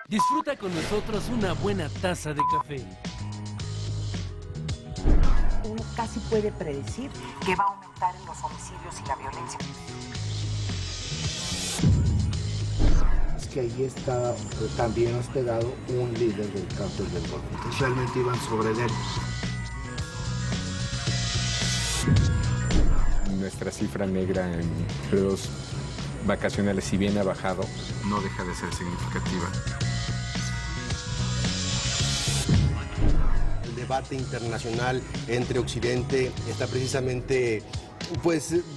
Disfruta con nosotros una buena taza de café. Uno casi puede predecir que va a aumentar en los homicidios y la violencia. Es que ahí está también hospedado un líder del cártel del Golfo. Entonces realmente iban sobre él. Nuestra cifra negra en periodos vacacionales, si bien ha bajado, no deja de ser significativa. El debate internacional entre Occidente está precisamente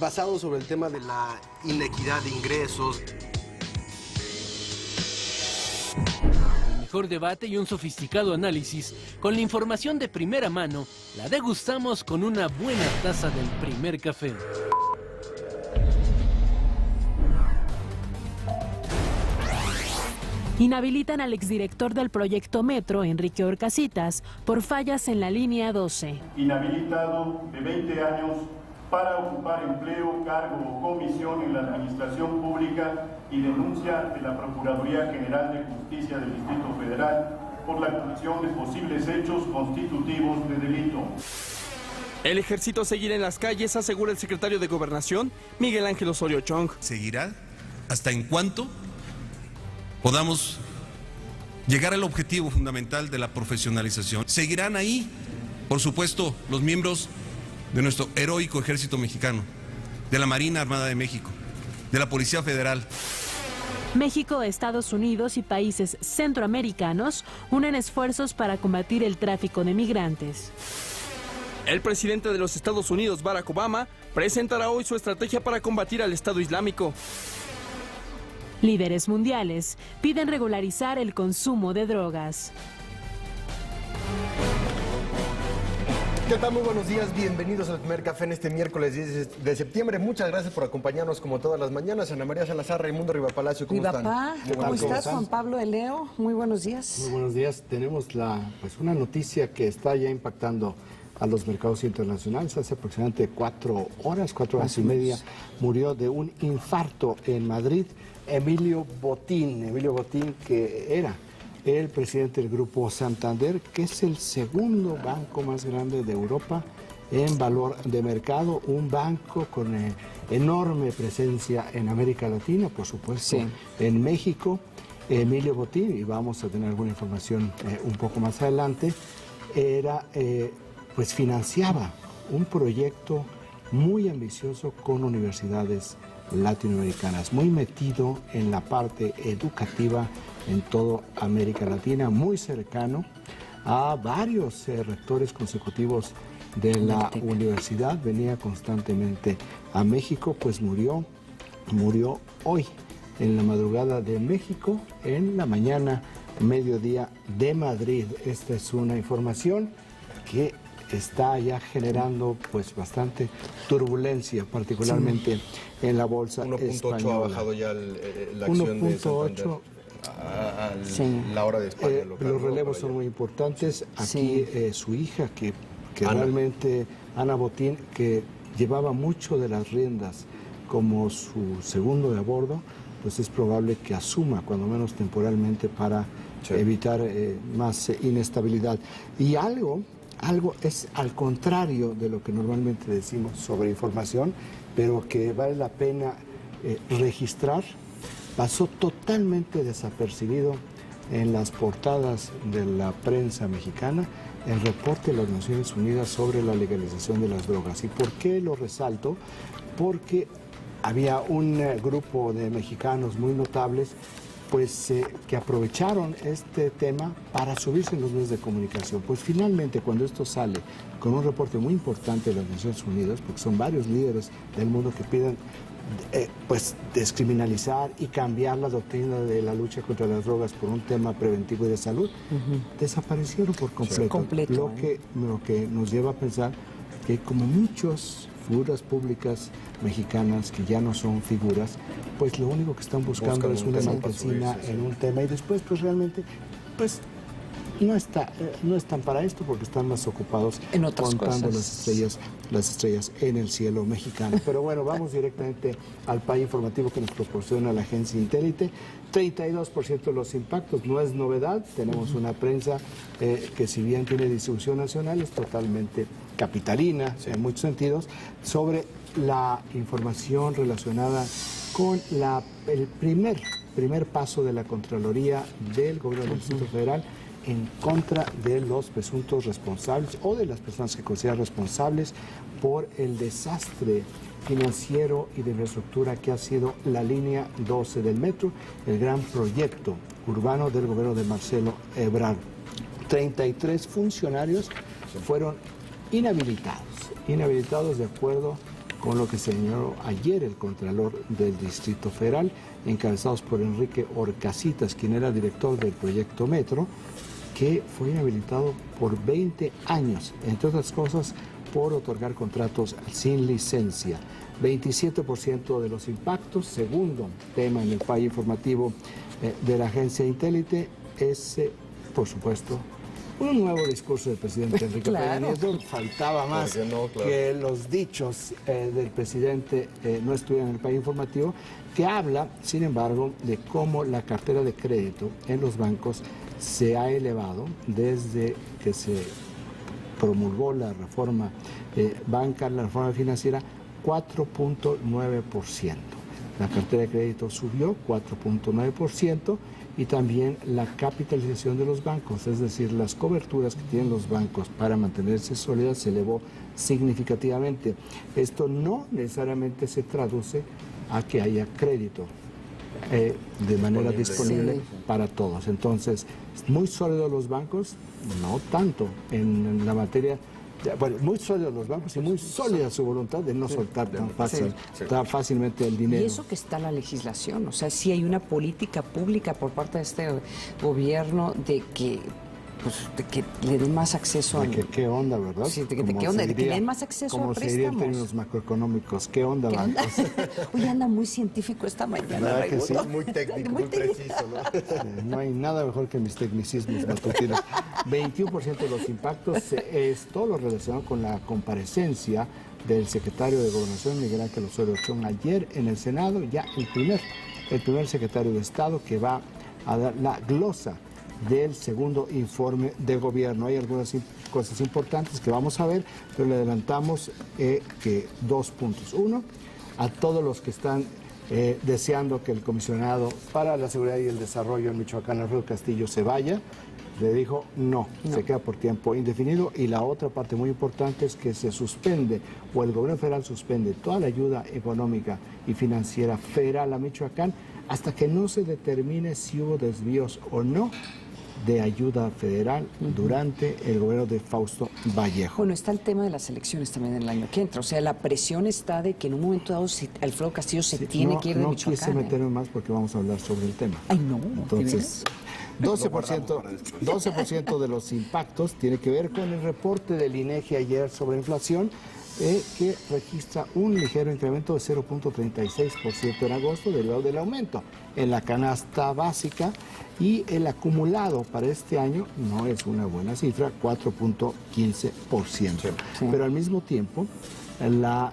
basado sobre el tema de la inequidad de ingresos. El mejor debate y un sofisticado análisis, con la información de primera mano, la degustamos con una buena taza del primer café. Inhabilitan al exdirector del proyecto Metro, Enrique Horcasitas, por fallas en la línea 12. Inhabilitado de 20 años para ocupar empleo, cargo o comisión en la administración pública y denuncia de la Procuraduría General de Justicia del Distrito Federal por la comisión de posibles hechos constitutivos de delito. El ejército seguirá en las calles, asegura el secretario de Gobernación, Miguel Ángel Osorio Chong. Seguirá hasta en cuanto podamos llegar al objetivo fundamental de la profesionalización. Seguirán ahí, por supuesto, los miembros de nuestro heroico ejército mexicano, de la Marina Armada de México, de la Policía Federal. México, Estados Unidos y países centroamericanos unen esfuerzos para combatir el tráfico de migrantes. El presidente de los Estados Unidos, Barack Obama, presentará hoy su estrategia para combatir al Estado Islámico. Líderes mundiales piden regularizar el consumo de drogas. ¿Qué tal? Muy buenos días, bienvenidos al primer café en este miércoles 10 de septiembre. Muchas gracias por acompañarnos como todas las mañanas. Ana María Salazar, Raimundo Rivapalacio, ¿cómo están? ¿Cómo estás? Juan Pablo de Leo, muy buenos días. Muy buenos días. Tenemos una noticia que está ya impactando a los mercados internacionales. Hace aproximadamente 4 horas y media, murió de un infarto en Madrid Emilio Botín, que era el presidente del Grupo Santander, que es el segundo banco más grande de Europa en valor de mercado, un banco con enorme presencia en América Latina, por supuesto, sí, en México. Emilio Botín, y vamos a tener alguna información un poco más adelante, financiaba un proyecto muy ambicioso con universidades latinoamericanas, muy metido en la parte educativa en toda América Latina, muy cercano a varios rectores consecutivos de la universidad, venía constantemente a México, pues murió hoy, en la madrugada de México, en la mañana, mediodía de Madrid. Esta es una información que está ya generando bastante turbulencia, particularmente en la bolsa 1.8 ha bajado ya la acción de Santander a la hora de España. Los relevos son muy importantes. Aquí su hija, que realmente, Ana Botín, que llevaba mucho de las riendas como su segundo de a bordo, pues es probable que asuma, cuando menos temporalmente, para evitar más inestabilidad. Y algo es al contrario de lo que normalmente decimos sobre información, pero que vale la pena registrar. Pasó totalmente desapercibido en las portadas de la prensa mexicana el reporte de las Naciones Unidas sobre la legalización de las drogas. ¿Y por qué lo resalto? Porque había un grupo de mexicanos muy notables que aprovecharon este tema para subirse en los medios de comunicación. Pues finalmente, cuando esto sale con un reporte muy importante de las Naciones Unidas, porque son varios líderes del mundo que piden descriminalizar y cambiar la doctrina de la lucha contra las drogas por un tema preventivo y de salud, desaparecieron por completo. Lo que nos lleva a pensar que, como muchas figuras públicas mexicanas que ya no son figuras, pues lo único que están buscando es una marquesina en un tema, y después realmente no están para esto porque están más ocupados en otras contando cosas. las estrellas en el cielo mexicano. Pero bueno, vamos directamente al país informativo que nos proporciona la agencia Intélite. 32% de los impactos, no es novedad. Tenemos una prensa que, si bien tiene distribución nacional, es totalmente capitalina en muchos sentidos, sobre la información relacionada con el primer paso de la Contraloría del Gobierno del Distrito Federal en contra de los presuntos responsables o de las personas que consideran responsables por el desastre financiero y de infraestructura que ha sido la línea 12 del metro, el gran proyecto urbano del gobierno de Marcelo Ebrard. 33 funcionarios fueron inhabilitados de acuerdo con lo que señaló ayer el Contralor del Distrito Federal, encabezados por Enrique Orcasitas, quien era director del proyecto Metro, que fue inhabilitado por 20 años, entre otras cosas, por otorgar contratos sin licencia. 27% de los impactos, segundo tema en el país informativo de la agencia Intélite, es, por supuesto, un nuevo discurso del presidente Enrique Peña Nieto. Faltaba más que los dichos del presidente no estuvieran en el país informativo, que habla, sin embargo, de cómo la cartera de crédito en los bancos se ha elevado desde que se promulgó la reforma bancaria, la reforma financiera, 4.9%. La cartera de crédito subió 4.9%. Y también la capitalización de los bancos, es decir, las coberturas que tienen los bancos para mantenerse sólidas se elevó significativamente. Esto no necesariamente se traduce a que haya crédito de manera disponible para todos. Entonces, muy sólidos los bancos, no tanto en la materia. Bueno, muy sólidos los bancos y muy sólida su voluntad de no soltar tan fácilmente el dinero. Y eso que está en la legislación, o sea, sí hay una política pública por parte de este gobierno de que le den más acceso a... ¿Qué onda, verdad? Sí, ¿qué onda? De que le den más acceso a préstamos. Como se diría en términos macroeconómicos. ¿Qué onda, bancos? Hoy anda muy científico esta mañana, ¿verdad que sí? Muy técnico, muy preciso, ¿no? No hay nada mejor que mis tecnicismos matutinos. 21% de los impactos es todo lo relacionado con la comparecencia del secretario de Gobernación, Miguel Ángel Osorio Chong, ayer en el Senado, ya el primer secretario de Estado que va a dar la glosa del segundo informe de gobierno. Hay algunas cosas importantes que vamos a ver, pero le adelantamos que 2 puntos. Uno, a todos los que están deseando que el comisionado para la seguridad y el desarrollo en Michoacán, Alfredo Castillo, se vaya, le dijo no, se queda por tiempo indefinido. Y la otra parte muy importante es que se suspende, o el gobierno federal suspende, toda la ayuda económica y financiera federal a Michoacán hasta que no se determine si hubo desvíos o no de ayuda federal durante el gobierno de Fausto Vallejo. Bueno, está el tema de las elecciones también en el año que entra. O sea, la presión está de que en un momento dado Alfredo Castillo se tiene que ir de Michoacán. No quise meterme más porque vamos a hablar sobre el tema. Ay, no. Entonces, 12% de los impactos tiene que ver con el reporte del INEGI ayer sobre inflación, que registra un ligero incremento de 0.36% en agosto, derivado del aumento en la canasta básica, y el acumulado para este año no es una buena cifra, 4.15%. Pero al mismo tiempo, la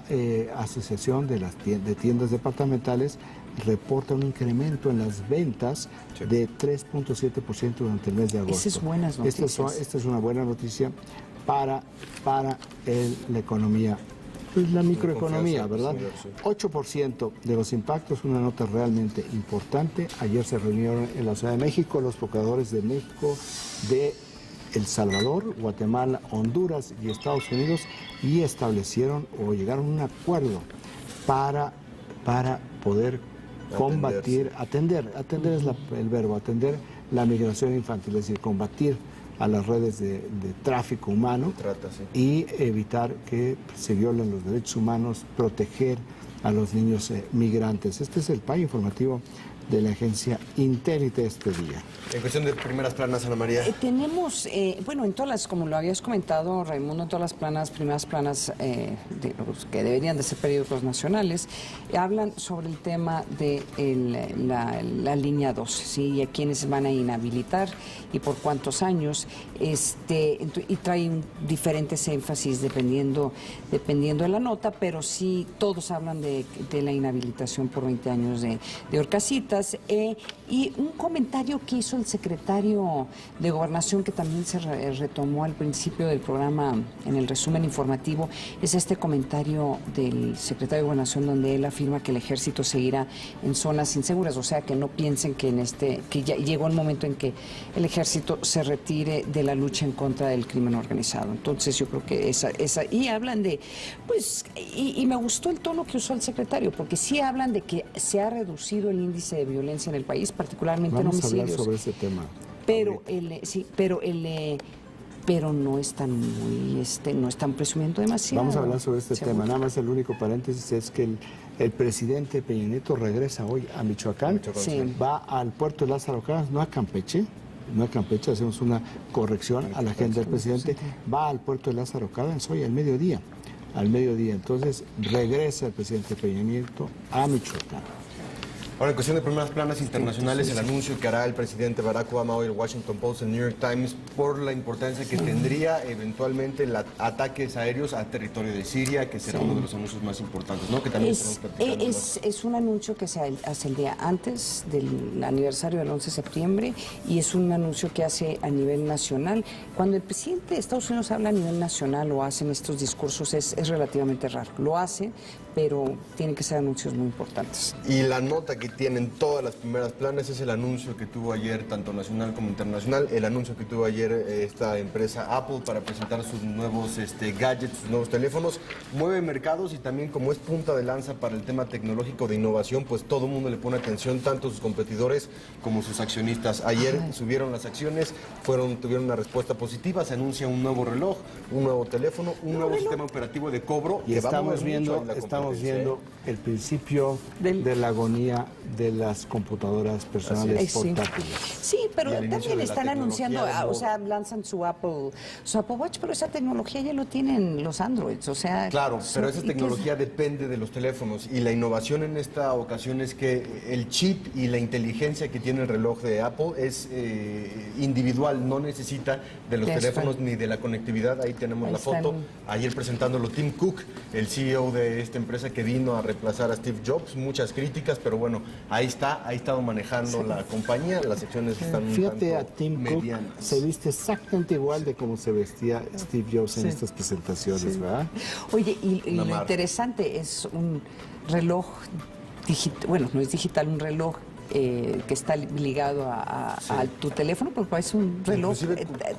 Asociación de Tiendas Departamentales reporta un incremento en las ventas de 3.7% durante el mes de agosto. Esas es buenas noticias. Esta es una buena noticia para la economía, pues la microeconomía, ¿verdad? 8% de los impactos, una nota realmente importante. Ayer se reunieron en la Ciudad de México los procuradores de México, de El Salvador, Guatemala, Honduras y Estados Unidos, y establecieron o llegaron a un acuerdo para poder combatir, atender es el verbo, atender la migración infantil, es decir, combatir a las redes de tráfico humano y evitar que se violen los derechos humanos, proteger a los niños migrantes. Este es el país informativo de la agencia Intelite este día. En cuestión de primeras planas, Ana María. Tenemos, bueno, en todas las, como lo habías comentado, Raimundo, en todas las primeras planas de los que deberían de ser periódicos nacionales, hablan sobre el tema de la línea 12, ¿sí? Y a quienes van a inhabilitar y por cuántos años, y trae diferentes énfasis dependiendo de la nota, pero sí todos hablan de la inhabilitación por 20 años de Orcasitas, y un comentario que hizo el secretario de Gobernación, que también se retomó al principio del programa en el resumen informativo, es este comentario del secretario de Gobernación donde él afirma que el ejército seguirá en zonas inseguras, o sea, que no piensen que ya llegó el momento en que el ejército se retire de la lucha en contra del crimen organizado. Entonces yo creo que esa y hablan de, pues, y me gustó el tono que usó el secretario, porque sí hablan de que se ha reducido el índice de violencia en el país, particularmente en homicidios. Vamos a hablar sobre ese tema. Pero no están no están presumiendo demasiado. Vamos a hablar sobre este tema. Nada más el único paréntesis es que el presidente Peña Nieto regresa hoy a Michoacán. Sí. Va al puerto de Lázaro Cárdenas, no a Campeche, hacemos una corrección a la agenda del presidente. Va al puerto de Lázaro Cárdenas hoy al mediodía. Entonces regresa el presidente Peña Nieto a Michoacán. Ahora, en cuestión de primeras planas internacionales, el anuncio que hará el presidente Barack Obama hoy, el Washington Post, el New York Times, por la importancia que tendría eventualmente ataques aéreos a territorio de Siria, que será uno de los anuncios más importantes, ¿no? Que también es un anuncio que se hace el día antes del aniversario del 11 de septiembre y es un anuncio que hace a nivel nacional. Cuando el presidente de Estados Unidos habla a nivel nacional o hacen estos discursos es relativamente raro. Lo hace, pero tienen que ser anuncios muy importantes. Y la nota que tienen todas las primeras planas es el anuncio que tuvo ayer, tanto nacional como internacional, el anuncio que tuvo ayer esta empresa Apple para presentar sus nuevos gadgets, sus nuevos teléfonos. Mueve mercados y también, como es punta de lanza para el tema tecnológico de innovación, pues todo el mundo le pone atención, tanto sus competidores como sus accionistas. Ayer subieron las acciones, tuvieron una respuesta positiva, se anuncia un nuevo reloj, un nuevo teléfono, un nuevo sistema operativo de cobro. Y estamos viendo el principio de la agonía de las computadoras personales portátiles. Sí, pero también están anunciando, o sea, lanzan su Apple Watch, pero esa tecnología ya lo tienen los Androids, o sea... Claro, pero esa tecnología depende de los teléfonos y la innovación en esta ocasión es que el chip y la inteligencia que tiene el reloj de Apple es individual, no necesita de los teléfonos ni de la conectividad. Ahí tenemos la foto. Ayer presentándolo Tim Cook, el CEO de esta empresa que vino a reemplazar a Steve Jobs, muchas críticas, pero bueno, ahí ha estado manejando la compañía, las acciones están Fíjate, a Tim medianas. Cook se viste exactamente igual de como se vestía Steve Jobs en estas presentaciones, ¿verdad? Oye, y lo interesante es un reloj digital, bueno, no es digital, un reloj que está ligado a tu teléfono, porque es un reloj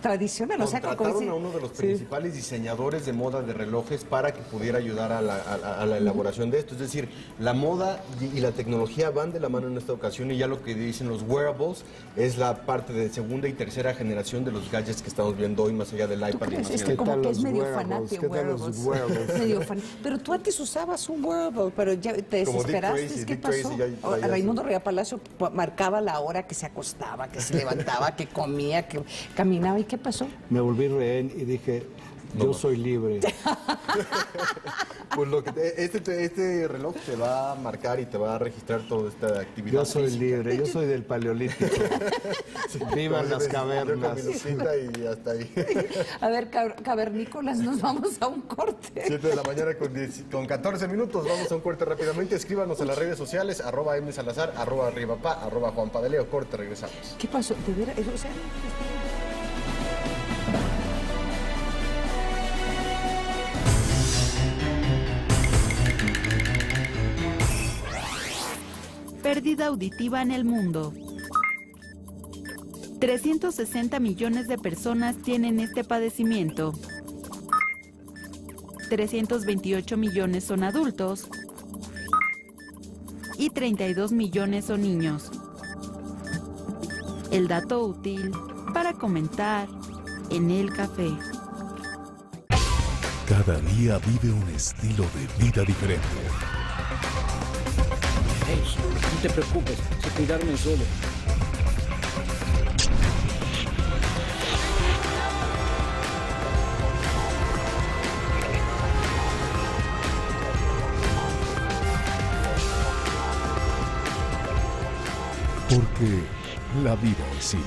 tradicional. O sea, contrataron a uno de los principales diseñadores de moda de relojes para que pudiera ayudar a la elaboración de esto. Es decir, la moda y la tecnología van de la mano en esta ocasión y ya lo que dicen los wearables es la parte de segunda y tercera generación de los gadgets que estamos viendo hoy, más allá del iPad. Es que como que es medio fanático pero tú antes usabas un wearable, pero ya te desesperaste. ¿Qué pasó? Raimundo Ría Palacio marcaba la hora que se acostaba, que se levantaba, que comía, que caminaba. ¿Y qué pasó? Me volví rehén y dije, yo soy libre. Pues este reloj te va a marcar y te va a registrar toda esta actividad. Yo soy libre, yo soy del Paleolítico. Vivan las cavernas. Y hasta ahí. A ver, cavernícolas, nos vamos a un corte. 7 de la mañana con 14 minutos, vamos a un corte rápidamente. Escríbanos en las redes sociales, @msalazar, @ribapá, @juanpadeleo. Corte, regresamos. ¿Qué pasó? ¿De veras? O sea, Pérdida auditiva en el mundo. 360 millones de personas tienen este padecimiento. 328 millones son adultos y 32 millones son niños. El dato útil para comentar en el café. Cada día vive un estilo de vida diferente. Hey, no te preocupes, que cuidarme solo. Porque la vida es cine.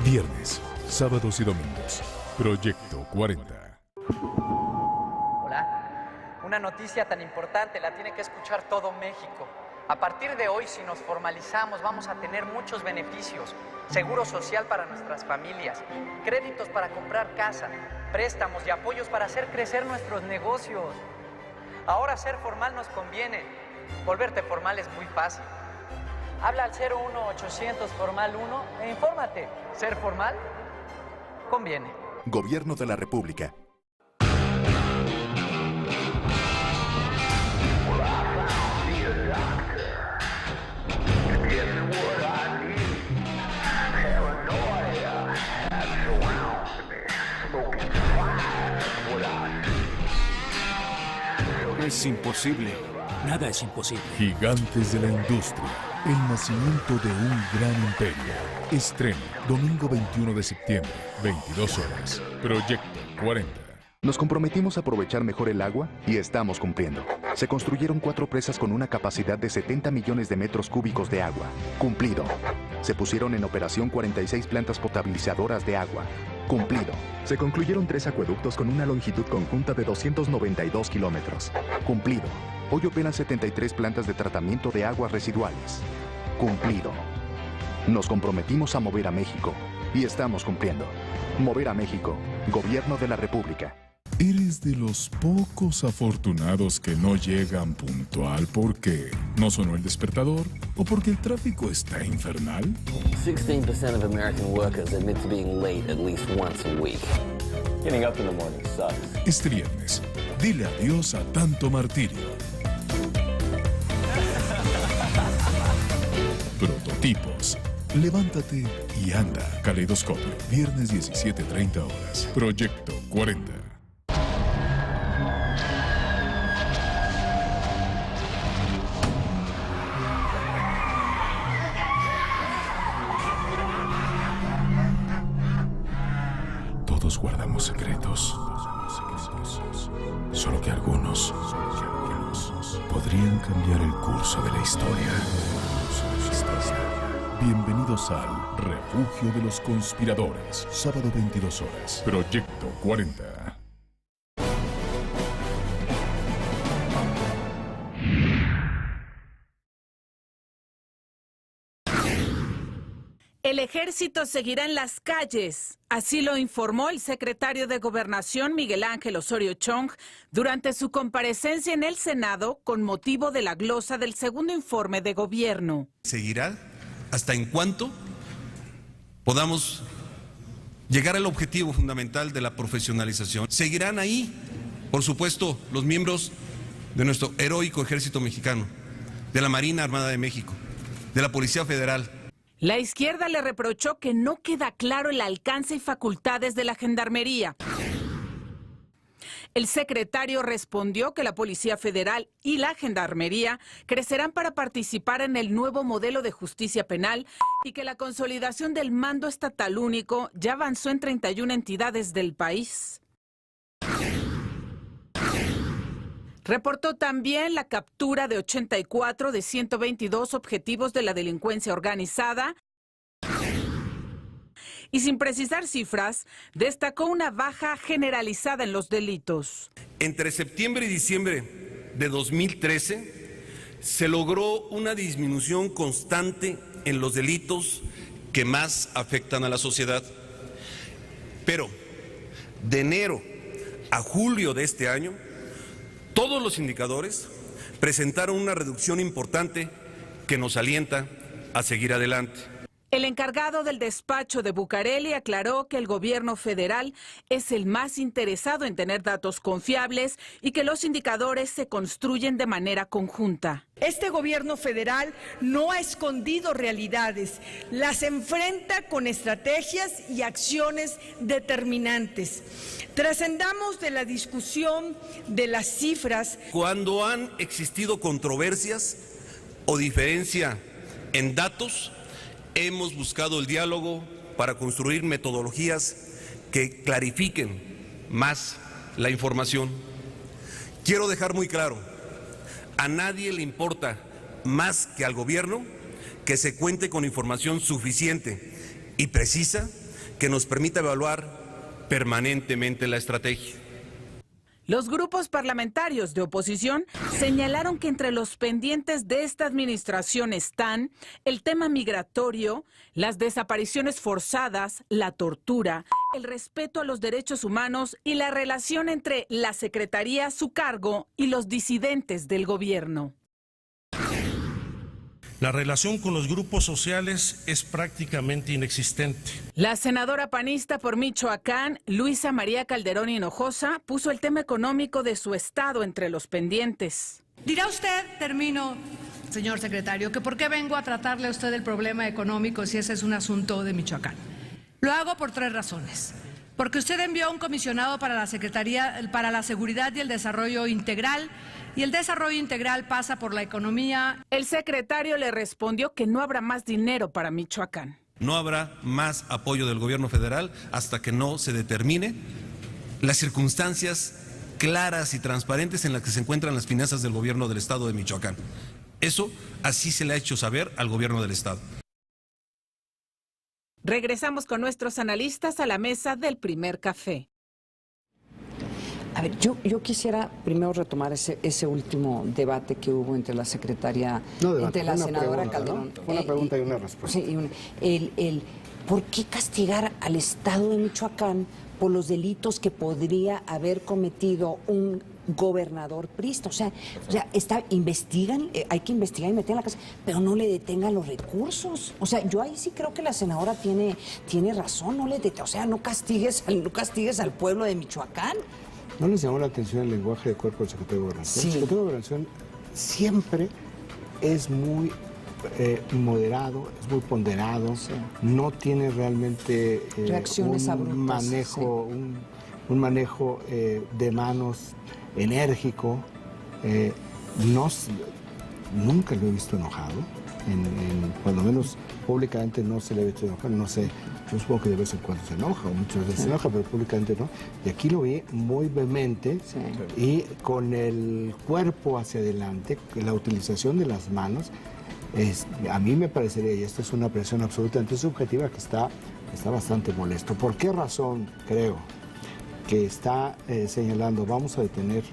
Viernes, sábados y domingos. Proyecto 40. Hola. Una noticia tan importante la tiene que escuchar todo México. A partir de hoy, si nos formalizamos, vamos a tener muchos beneficios. Seguro social para nuestras familias, créditos para comprar casa, préstamos y apoyos para hacer crecer nuestros negocios. Ahora ser formal nos conviene. Volverte formal es muy fácil. Habla al 01800 Formal 1 e infórmate. Ser formal conviene. Gobierno de la República. Es imposible. Nada es imposible. Gigantes de la industria. El nacimiento de un gran imperio. Estreno, domingo 21 de septiembre, 22 horas. Proyecto 40. Nos comprometimos a aprovechar mejor el agua y estamos cumpliendo. Se construyeron 4 presas con una capacidad de 70 millones de metros cúbicos de agua. Cumplido. Se pusieron en operación 46 plantas potabilizadoras de agua. Cumplido. Se concluyeron 3 acueductos con una longitud conjunta de 292 kilómetros. Cumplido. Hoy operan 73 plantas de tratamiento de aguas residuales. Cumplido. Nos comprometimos a mover a México y estamos cumpliendo. Mover a México. Gobierno de la República. ¿Eres de los pocos afortunados que no llegan puntual porque no sonó el despertador o porque el tráfico está infernal? 16% of American workers admit to being late at least once a week. Getting up in the morning sucks. Este viernes, dile adiós a tanto martirio. Prototipos. Levántate y anda. Caleidoscopio. Viernes 17:30 horas. Proyecto 40. Todos guardamos secretos. Solo que algunos podrían cambiar el curso de la historia. Bienvenidos al Refugio de los Conspiradores. Sábado 22 horas. Proyecto 40. El ejército seguirá en las calles, así lo informó el secretario de Gobernación Miguel Ángel Osorio Chong durante su comparecencia en el Senado con motivo de la glosa del segundo informe de gobierno. Seguirá hasta en cuanto podamos llegar al objetivo fundamental de la profesionalización. Seguirán ahí, por supuesto, los miembros de nuestro heroico ejército mexicano, de la Marina Armada de México, de la Policía Federal. La izquierda le reprochó que no queda claro el alcance y facultades de la Gendarmería. El secretario respondió que la Policía Federal y la Gendarmería crecerán para participar en el nuevo modelo de justicia penal y que la consolidación del mando estatal único ya avanzó en 31 entidades del país. Reportó también la captura de 84 de 122 objetivos de la delincuencia organizada y, sin precisar cifras, destacó una baja generalizada en los delitos. Entre septiembre y diciembre de 2013 se logró una disminución constante en los delitos que más afectan a la sociedad. Pero de enero a julio de este año, todos los indicadores presentaron una reducción importante que nos alienta a seguir adelante. El encargado del despacho de Bucareli aclaró que el gobierno federal es el más interesado en tener datos confiables y que los indicadores se construyen de manera conjunta. Este gobierno federal no ha escondido realidades, las enfrenta con estrategias y acciones determinantes. Trascendamos de la discusión de las cifras. Cuando han existido controversias o diferencia En datos, hemos buscado el diálogo para construir metodologías que clarifiquen más la información. Quiero dejar muy claro, a nadie le importa más que al gobierno que se cuente con información suficiente y precisa que nos permita evaluar permanentemente la estrategia. Los grupos parlamentarios de oposición señalaron que entre los pendientes de esta administración están el tema migratorio, las desapariciones forzadas, la tortura, el respeto a los derechos humanos y la relación entre la Secretaría a su cargo y los disidentes del gobierno. La relación con los grupos sociales es prácticamente inexistente. La senadora panista por Michoacán, Luisa María Calderón Hinojosa, puso el tema económico de su estado entre los pendientes. Dirá usted, termino, señor secretario, que por qué vengo a tratarle a usted el problema económico si ese es un asunto de Michoacán. Lo hago por 3 razones. Porque usted envió un comisionado para la Secretaría para la Seguridad y el Desarrollo Integral, y el desarrollo integral pasa por la economía. El secretario le respondió que no habrá más dinero para Michoacán. No habrá más apoyo del gobierno federal hasta que no se determine las circunstancias claras y transparentes en las que se encuentran las finanzas del gobierno del estado de Michoacán. Eso así se le ha hecho saber al gobierno del estado. Regresamos con nuestros analistas a la mesa del primer café. A ver, yo quisiera primero retomar ese último debate que hubo entre la secretaria, entre la senadora Calderón. ¿No? Una pregunta y una respuesta. Sí, ¿por qué castigar al Estado de Michoacán por los delitos que podría haber cometido un gobernador priista? O sea, investigan, hay que investigar y meter en la cárcel, pero no le detengan los recursos. O sea, yo ahí sí creo que la senadora tiene razón, no castigues al pueblo de Michoacán. ¿No les llamó la atención el lenguaje de cuerpo del secretario de Gobernación? Sí. El secretario de Gobernación siempre es muy moderado, es muy ponderado, sí. No tiene realmente reacciones abruptas, manejo, sí. un manejo de manos enérgico. Nunca lo he visto enojado, cuando menos públicamente no se le ha visto enojado, no sé. Yo supongo que de vez en cuando se enoja, o muchas veces se enoja, pero públicamente no. Y aquí lo vi muy vehemente, sí. Y con el cuerpo hacia adelante, la utilización de las manos, a mí me parecería, y esta es una presión absolutamente subjetiva, que está bastante molesto. ¿Por qué razón creo que está señalando vamos a detener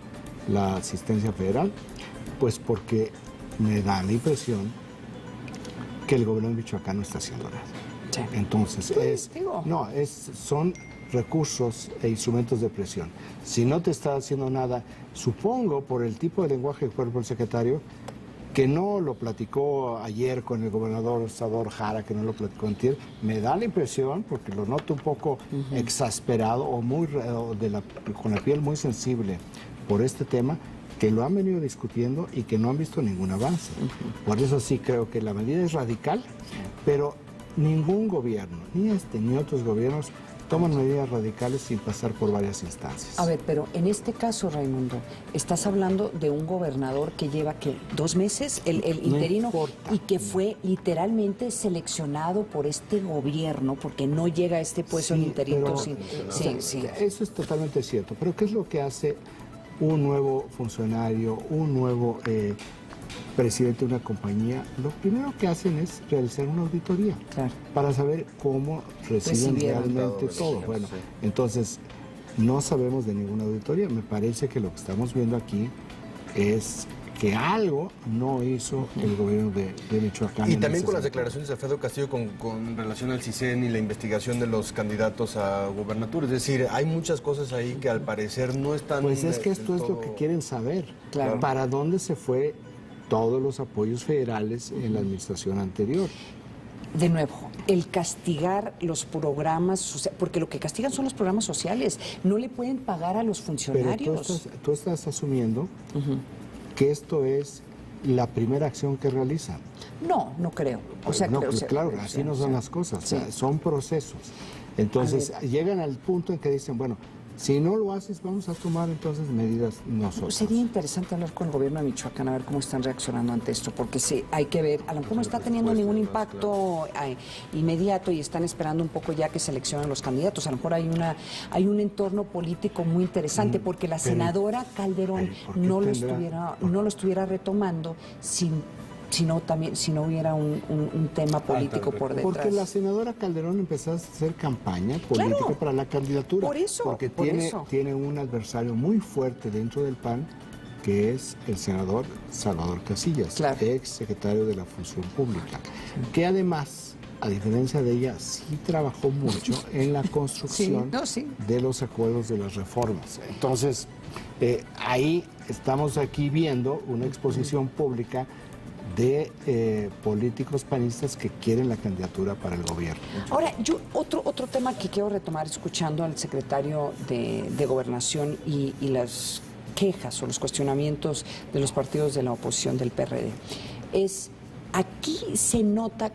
la asistencia federal? Pues porque me da la impresión que el gobierno de Michoacán no está haciendo nada. Sí. Entonces, son recursos e instrumentos de presión. Si no te está haciendo nada, supongo, por el tipo de lenguaje del cuerpo del secretario, que no lo platicó ayer con el gobernador Salvador Jara, que no lo platicó antier, me da la impresión, porque lo noto un poco exasperado o con la piel muy sensible por este tema, que lo han venido discutiendo y que no han visto ningún avance. Por eso sí creo que la medida es radical, pero ningún gobierno, ni este ni otros gobiernos, toman medidas radicales sin pasar por varias instancias. A ver, pero en este caso, Raimundo, estás hablando de un gobernador que lleva, ¿qué? 2 meses, el interino, y que fue literalmente seleccionado por este gobierno, porque no llega a este puesto en interino. Eso es totalmente cierto, pero ¿qué es lo que hace un nuevo funcionario, un nuevo presidente de una compañía? Lo primero que hacen es realizar una auditoría, claro, para saber cómo reciben realmente todo. Bueno, sí. Entonces, no sabemos de ninguna auditoría. Me parece que lo que estamos viendo aquí es que algo no hizo el gobierno de Michoacán. Y también con las declaraciones de Alfredo Castillo con relación al CISEN y la investigación de los candidatos a gobernatura. Es decir, hay muchas cosas ahí que al parecer no están... Pues es que esto es lo que quieren saber. Claro. ¿Para dónde se fue todos los apoyos federales en la administración anterior? De nuevo, el castigar los programas, porque lo que castigan son los programas sociales, no le pueden pagar a los funcionarios. Pero tú estás asumiendo que esto es la primera acción que realizan. No creo. Claro, así no son las cosas, son procesos. Entonces llegan al punto en que dicen, bueno, Si no lo haces, vamos a tomar entonces medidas nosotros. Sería interesante hablar con el gobierno de Michoacán a ver cómo están reaccionando ante esto, porque sí, hay que ver, a lo mejor no está teniendo ningún impacto inmediato y están esperando un poco ya que seleccionan los candidatos. A lo mejor hay un entorno político muy interesante, porque la senadora Calderón no lo estuviera retomando si no hubiera un tema político por detrás. Porque la senadora Calderón empezó a hacer campaña política para la candidatura. Porque tiene un adversario muy fuerte dentro del PAN, que es el senador Salvador Casillas, ex secretario de la Función Pública, que además, a diferencia de ella, sí trabajó mucho en la construcción de los acuerdos de las reformas. Entonces, ahí estamos aquí viendo una exposición pública de políticos panistas que quieren la candidatura para el gobierno. Ahora, yo otro tema que quiero retomar escuchando al secretario de Gobernación y las quejas o los cuestionamientos de los partidos de la oposición del PRD, es aquí se nota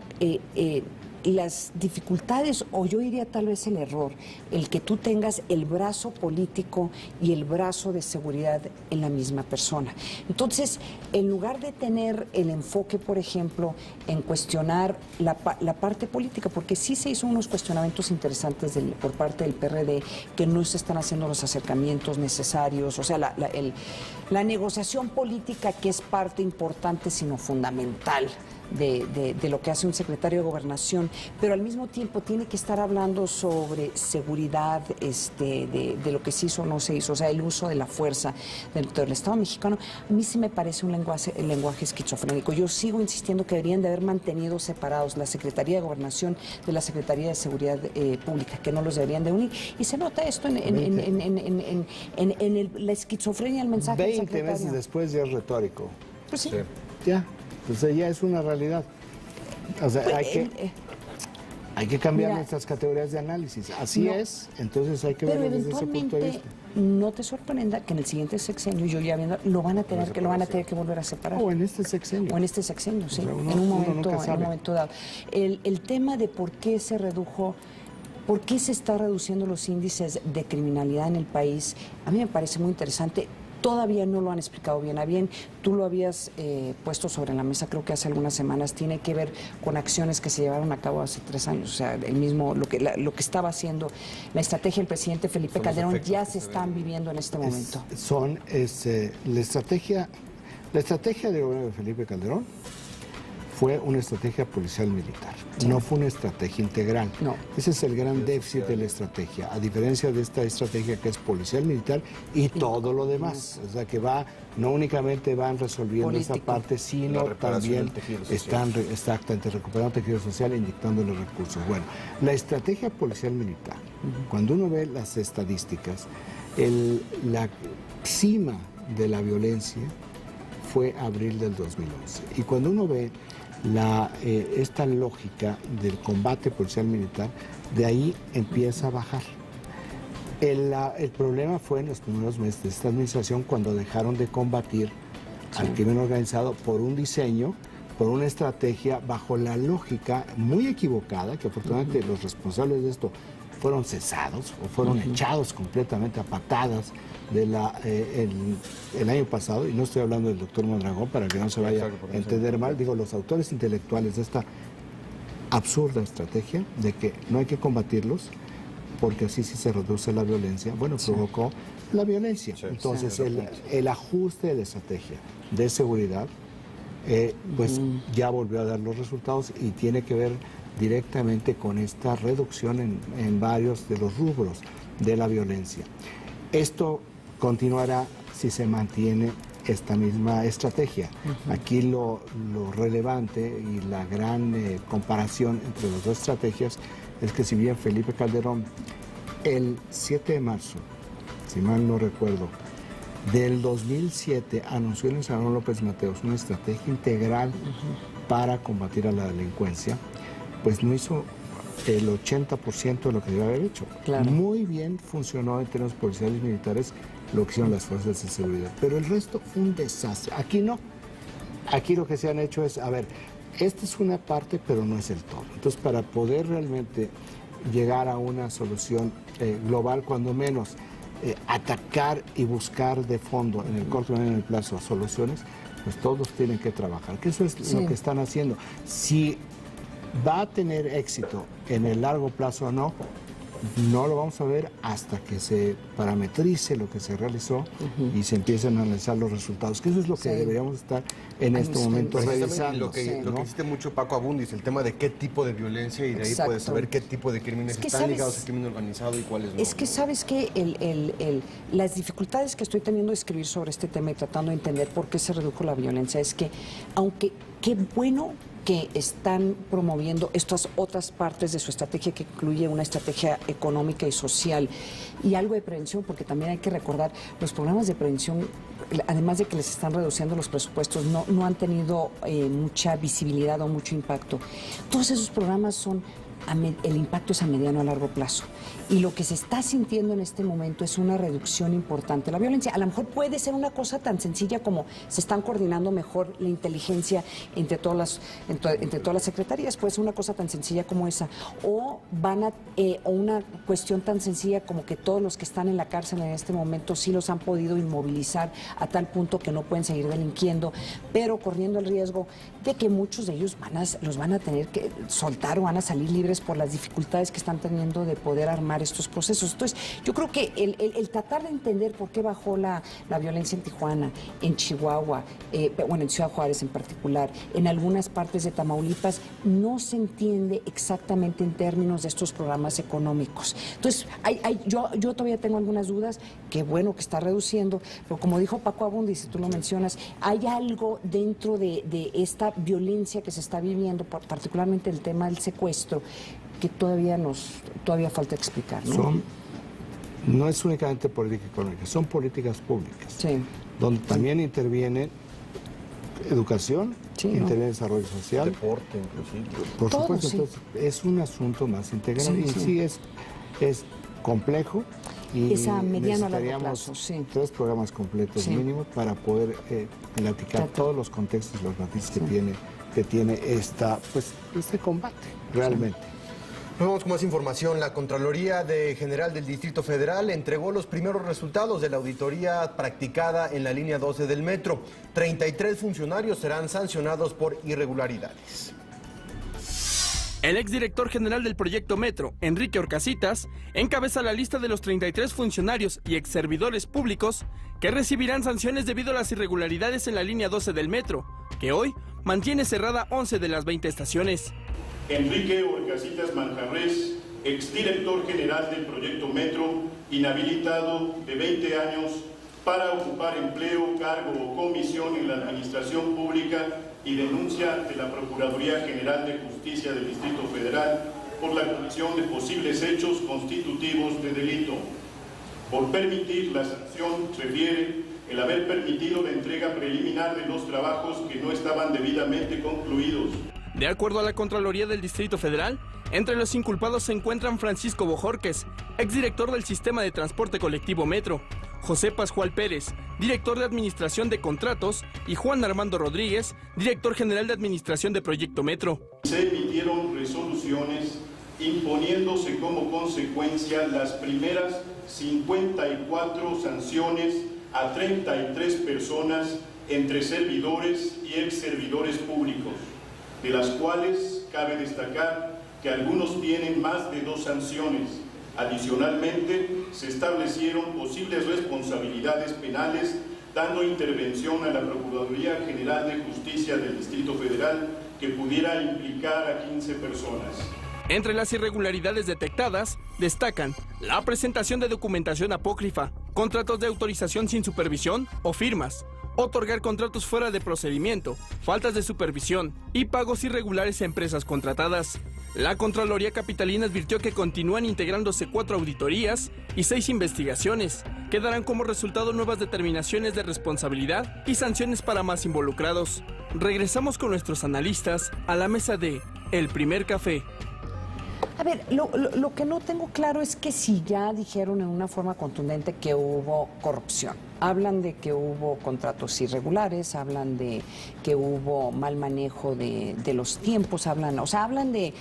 las dificultades, o yo diría tal vez el error, el que tú tengas el brazo político y el brazo de seguridad en la misma persona. Entonces, en lugar de tener el enfoque, por ejemplo, en cuestionar la parte política, porque sí se hizo unos cuestionamientos interesantes por parte del PRD, que no se están haciendo los acercamientos necesarios, o sea, la negociación política, que es parte importante, sino fundamental de lo que hace un secretario de Gobernación, pero al mismo tiempo tiene que estar hablando sobre seguridad, de lo que se hizo o no se hizo, o sea, el uso de la fuerza dentro del Estado mexicano. A mí sí me parece un lenguaje esquizofrénico. Yo sigo insistiendo que deberían de haber mantenido separados la Secretaría de Gobernación de la Secretaría de Seguridad Pública, que no los deberían de unir. Y se nota esto en la esquizofrenia del mensaje del secretario. 20 meses después ya es retórico. Pues sí. Ya. Entonces ya es una realidad. O sea, hay que cambiar nuestras categorías de análisis. Así es, entonces hay que verlo desde ese punto de vista. No te sorprenda que en el siguiente sexenio, yo ya viendo, lo van a tener que volver a separar. O en este sexenio. O en este sexenio, sí. En un momento dado. El tema de por qué se redujo, por qué se está reduciendo los índices de criminalidad en el país, a mí me parece muy interesante. Todavía no lo han explicado bien a bien. Tú lo habías puesto sobre la mesa, creo que hace algunas semanas. Tiene que ver con acciones que se llevaron a cabo hace 3 años. O sea, lo que estaba haciendo la estrategia del presidente Felipe Calderón ya se están viviendo en este momento. La estrategia del gobierno de Felipe Calderón fue una estrategia policial militar, no fue una estrategia integral. Ese es el gran déficit de la estrategia, a diferencia de esta estrategia que es policial militar y todo lo demás. O sea, que no únicamente van resolviendo esa parte, sino también están recuperando tejido social e inyectando los recursos. Bueno, la estrategia policial militar, cuando uno ve las estadísticas, la cima de la violencia fue abril del 2011. Y cuando uno ve esta lógica del combate policial militar, de ahí empieza a bajar. El problema fue en los primeros meses de esta administración, cuando dejaron de combatir al crimen organizado por un diseño, por una estrategia bajo la lógica muy equivocada, que afortunadamente los responsables de esto fueron cesados o fueron echados completamente a patadas el año pasado, y no estoy hablando del doctor Mondragón para que no se vaya a entender mal, digo, los autores intelectuales de esta absurda estrategia de que no hay que combatirlos porque así sí se reduce la violencia, provocó la violencia. Entonces el ajuste de la estrategia de seguridad ya volvió a dar los resultados y tiene que ver directamente con esta reducción en varios de los rubros de la violencia. Esto continuará si se mantiene esta misma estrategia. Aquí lo relevante y la gran comparación entre las dos estrategias es que si bien Felipe Calderón el 7 de marzo, si mal no recuerdo, del 2007 anunció en el Salón López Mateos una estrategia integral para combatir a la delincuencia, pues no hizo el 80% de lo que debe haber hecho. Muy bien funcionó en términos policiales y militares lo que hicieron las fuerzas de seguridad, pero el resto fue un desastre. Aquí no. Aquí lo que se han hecho es, esta es una parte, pero no es el todo. Entonces, para poder realmente llegar a una solución global, cuando menos, atacar y buscar de fondo en el corto y en el plazo soluciones, pues todos tienen que trabajar, que eso es lo que están haciendo. Si va a tener éxito en el largo plazo o no, no lo vamos a ver hasta que se parametrice lo que se realizó y se empiecen a analizar los resultados, que eso es lo que deberíamos estar en este momento revisando. Lo que insiste mucho Paco Abundis, el tema de qué tipo de violencia, y de ahí puedes saber qué tipo de crímenes están ligados al crimen organizado y cuáles no. Es que sabes que las dificultades que estoy teniendo de escribir sobre este tema y tratando de entender por qué se redujo la violencia es que, aunque qué bueno que están promoviendo estas otras partes de su estrategia, que incluye una estrategia económica y social y algo de prevención, porque también hay que recordar, los programas de prevención, además de que les están reduciendo los presupuestos, no han tenido mucha visibilidad o mucho impacto. Todos esos programas son, el impacto es a mediano a largo plazo. Y lo que se está sintiendo en este momento es una reducción importante de la violencia. A lo mejor puede ser una cosa tan sencilla como se están coordinando mejor la inteligencia entre todas las secretarías, puede ser una cosa tan sencilla como esa. O una cuestión tan sencilla como que todos los que están en la cárcel en este momento sí los han podido inmovilizar a tal punto que no pueden seguir delinquiendo, pero corriendo el riesgo de que muchos de ellos los van a tener que soltar o van a salir libres por las dificultades que están teniendo de poder armar estos procesos. Entonces, yo creo que el tratar de entender por qué bajó la violencia en Tijuana, en Chihuahua, en Ciudad Juárez en particular, en algunas partes de Tamaulipas, no se entiende exactamente en términos de estos programas económicos. Entonces, yo todavía tengo algunas dudas, qué bueno que está reduciendo, pero como dijo Paco Abundis, si tú lo mencionas, hay algo dentro de esta violencia que se está viviendo, particularmente el tema del secuestro, que todavía falta explicar, ¿no? No es únicamente política económica, son políticas públicas, donde también interviene educación, interviene desarrollo social, deporte, inclusive. Por supuesto, entonces, es un asunto más integral y sí es complejo. Y es a mediano a largo plazo, 3 programas completos mínimos para poder platicar todos los contextos, los matices que tiene este combate, realmente. Nos vamos con más información. La Contraloría General del Distrito Federal entregó los primeros resultados de la auditoría practicada en la línea 12 del metro. 33 funcionarios serán sancionados por irregularidades. El exdirector general del proyecto Metro, Enrique Orcasitas, encabeza la lista de los 33 funcionarios y exservidores públicos que recibirán sanciones debido a las irregularidades en la línea 12 del metro, que hoy mantiene cerrada 11 de las 20 estaciones. Enrique Orcasitas Manjarres, exdirector general del proyecto Metro, inhabilitado de 20 años para ocupar empleo, cargo o comisión en la administración pública y denuncia de la Procuraduría General de Justicia del Distrito Federal por la comisión de posibles hechos constitutivos de delito. Por permitir la sanción refiere el haber permitido la entrega preliminar de los trabajos que no estaban debidamente concluidos. De acuerdo a la Contraloría del Distrito Federal, entre los inculpados se encuentran Francisco Bojorques, exdirector del Sistema de Transporte Colectivo Metro, José Pascual Pérez, director de Administración de Contratos, y Juan Armando Rodríguez, director general de Administración de Proyecto Metro. Se emitieron resoluciones imponiéndose como consecuencia las primeras 54 sanciones a 33 personas entre servidores y exservidores públicos, de las cuales cabe destacar que algunos tienen más de 2 sanciones. Adicionalmente, se establecieron posibles responsabilidades penales, dando intervención a la Procuraduría General de Justicia del Distrito Federal que pudiera implicar a 15 personas. Entre las irregularidades detectadas, destacan la presentación de documentación apócrifa, contratos de autorización sin supervisión o firmas, otorgar contratos fuera de procedimiento, faltas de supervisión y pagos irregulares a empresas contratadas. La Contraloría Capitalina advirtió que continúan integrándose 4 auditorías y 6 investigaciones, que darán como resultado nuevas determinaciones de responsabilidad y sanciones para más involucrados. Regresamos con nuestros analistas a la mesa de El Primer Café. A ver, lo que no tengo claro es que si ya dijeron en una forma contundente que hubo corrupción. Hablan de que hubo contratos irregulares, hablan de que hubo mal manejo de los tiempos, hablan de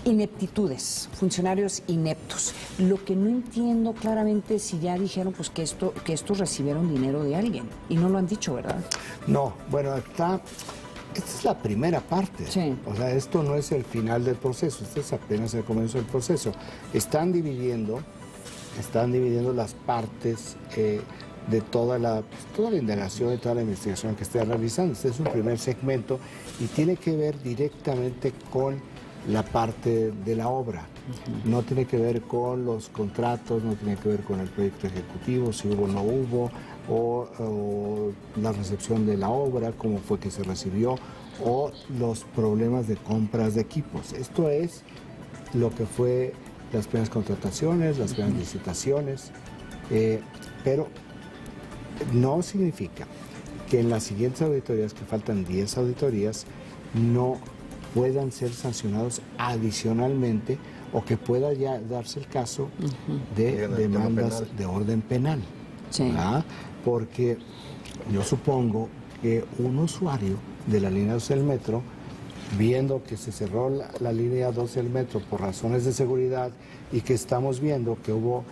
ineptitudes, funcionarios ineptos. Lo que no entiendo claramente es si ya dijeron pues que estos recibieron dinero de alguien y no lo han dicho, ¿verdad? No, bueno, esta es la primera parte. Sí. O sea, esto no es el final del proceso, este es apenas el comienzo del proceso. Están dividiendo las partes de toda la indagación, de toda la investigación que está realizando. Este es un primer segmento y tiene que ver directamente con la parte de la obra. No tiene que ver con los contratos, no tiene que ver con el proyecto ejecutivo, si hubo o no hubo, o la recepción de la obra, cómo fue que se recibió, o los problemas de compras de equipos. Esto es lo que fue las primeras contrataciones, las primeras licitaciones, pero no significa que en las siguientes auditorías, que faltan 10 auditorías, no puedan ser sancionados adicionalmente o que pueda ya darse el caso de demandas de orden penal. Sí. Porque yo supongo que un usuario de la línea 12 del metro, viendo que se cerró la línea 12 del metro por razones de seguridad y que estamos viendo que hubo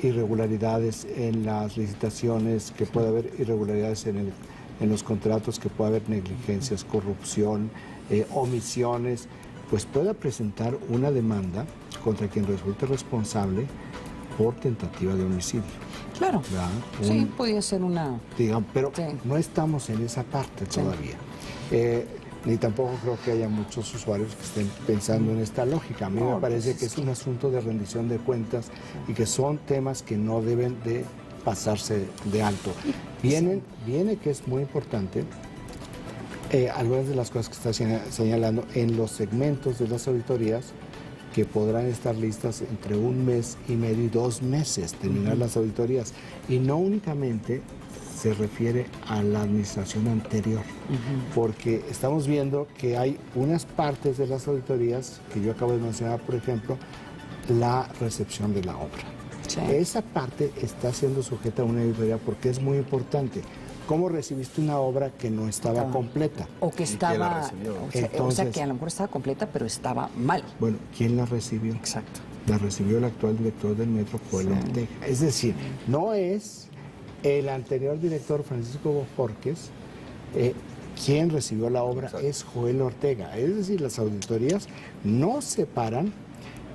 irregularidades en las licitaciones, que puede haber irregularidades en los contratos, que puede haber negligencias, corrupción, omisiones, pues pueda presentar una demanda contra quien resulte responsable por tentativa de homicidio. Claro, sí, podía ser una... Digamos, pero no estamos en esa parte todavía. Ni tampoco creo que haya muchos usuarios que estén pensando en esta lógica. A mí me parece que es un asunto de rendición de cuentas y que son temas que no deben de pasarse de alto. Viene que es muy importante, algunas de las cosas que está señalando en los segmentos de las auditorías, que podrán estar listas entre 1 mes y medio y 2 meses, terminar las auditorías. Y no únicamente se refiere a la administración anterior, porque estamos viendo que hay unas partes de las auditorías, que yo acabo de mencionar, por ejemplo, la recepción de la obra. Sí. Esa parte está siendo sujeta a una auditoría porque es muy importante. ¿Cómo recibiste una obra que no estaba completa? O que estaba... o sea, que a lo mejor estaba completa, pero estaba mal. Bueno, ¿quién la recibió? Exacto. La recibió el actual director del metro, Joel Ortega. Es decir, no es el anterior director, Francisco Bojorquez, quien recibió la obra, es Joel Ortega. Es decir, las auditorías no se paran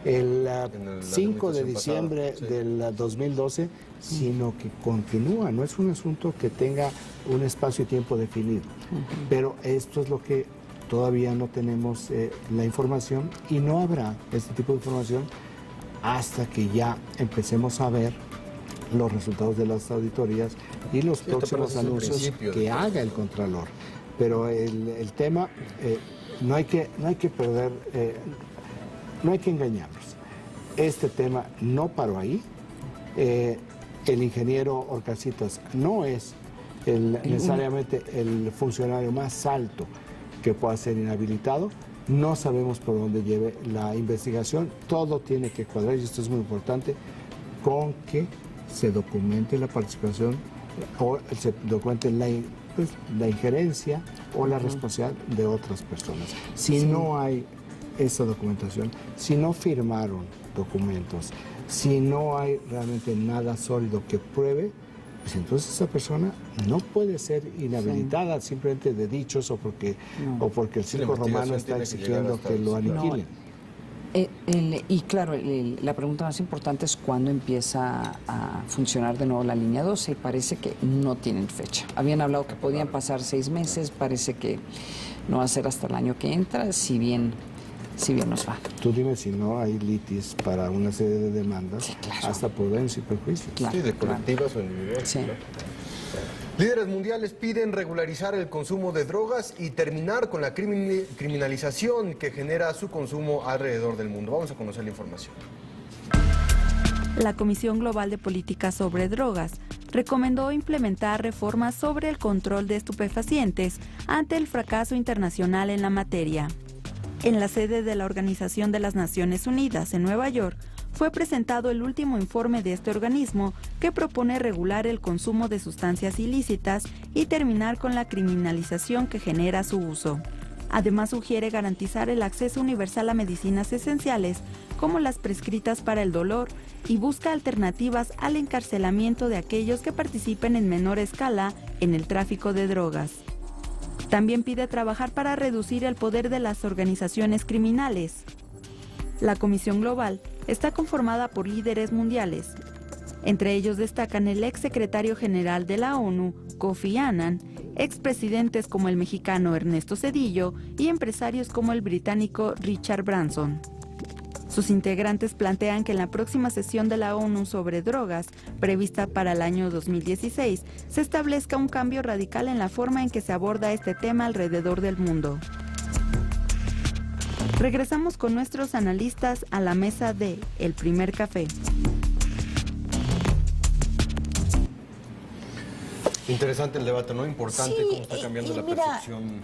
el 5 de diciembre del 2012, sino que continúa. No es un asunto que tenga un espacio y tiempo definido. Pero esto es lo que todavía no tenemos la información, y no habrá este tipo de información hasta que ya empecemos a ver los resultados de las auditorías y los próximos anuncios que haga el Contralor. Pero el tema, no hay que perder, no hay que engañarnos. Este tema no paró ahí. El ingeniero Horcasitas no es necesariamente el funcionario más alto que pueda ser inhabilitado. No sabemos por dónde lleve la investigación. Todo tiene que cuadrar, y esto es muy importante, con que se documente la participación o se documente la injerencia o la responsabilidad de otras personas. Si no hay esa documentación, si no firmaron documentos, si no hay realmente nada sólido que pruebe, pues entonces esa persona no puede ser inhabilitada simplemente de dichos o porque el circo romano está exigiendo que lo aniquilen. Y claro, la pregunta más importante es cuándo empieza a funcionar de nuevo la línea 12, y parece que no tienen fecha. Habían hablado que podían pasar 6 meses, parece que no va a ser hasta el año que entra, si bien nos va. Tú dime si no hay litis para una serie de demandas, hasta por daños y perjuicios. Sí, de colectivas o individuales. Sí. Líderes mundiales piden regularizar el consumo de drogas y terminar con la criminalización que genera su consumo alrededor del mundo. Vamos a conocer la información. La Comisión Global de Política sobre Drogas recomendó implementar reformas sobre el control de estupefacientes ante el fracaso internacional en la materia. En la sede de la Organización de las Naciones Unidas en Nueva York, fue presentado el último informe de este organismo que propone regular el consumo de sustancias ilícitas y terminar con la criminalización que genera su uso. Además, sugiere garantizar el acceso universal a medicinas esenciales, como las prescritas para el dolor, y busca alternativas al encarcelamiento de aquellos que participen en menor escala en el tráfico de drogas. También pide trabajar para reducir el poder de las organizaciones criminales. La Comisión Global está conformada por líderes mundiales. Entre ellos destacan el exsecretario general de la ONU, Kofi Annan, expresidentes como el mexicano Ernesto Zedillo y empresarios como el británico Richard Branson. Sus integrantes plantean que en la próxima sesión de la ONU sobre drogas, prevista para el año 2016, se establezca un cambio radical en la forma en que se aborda este tema alrededor del mundo. Regresamos con nuestros analistas a la mesa de El Primer Café. Interesante el debate, ¿no? Importante Sí, cómo está cambiando la percepción.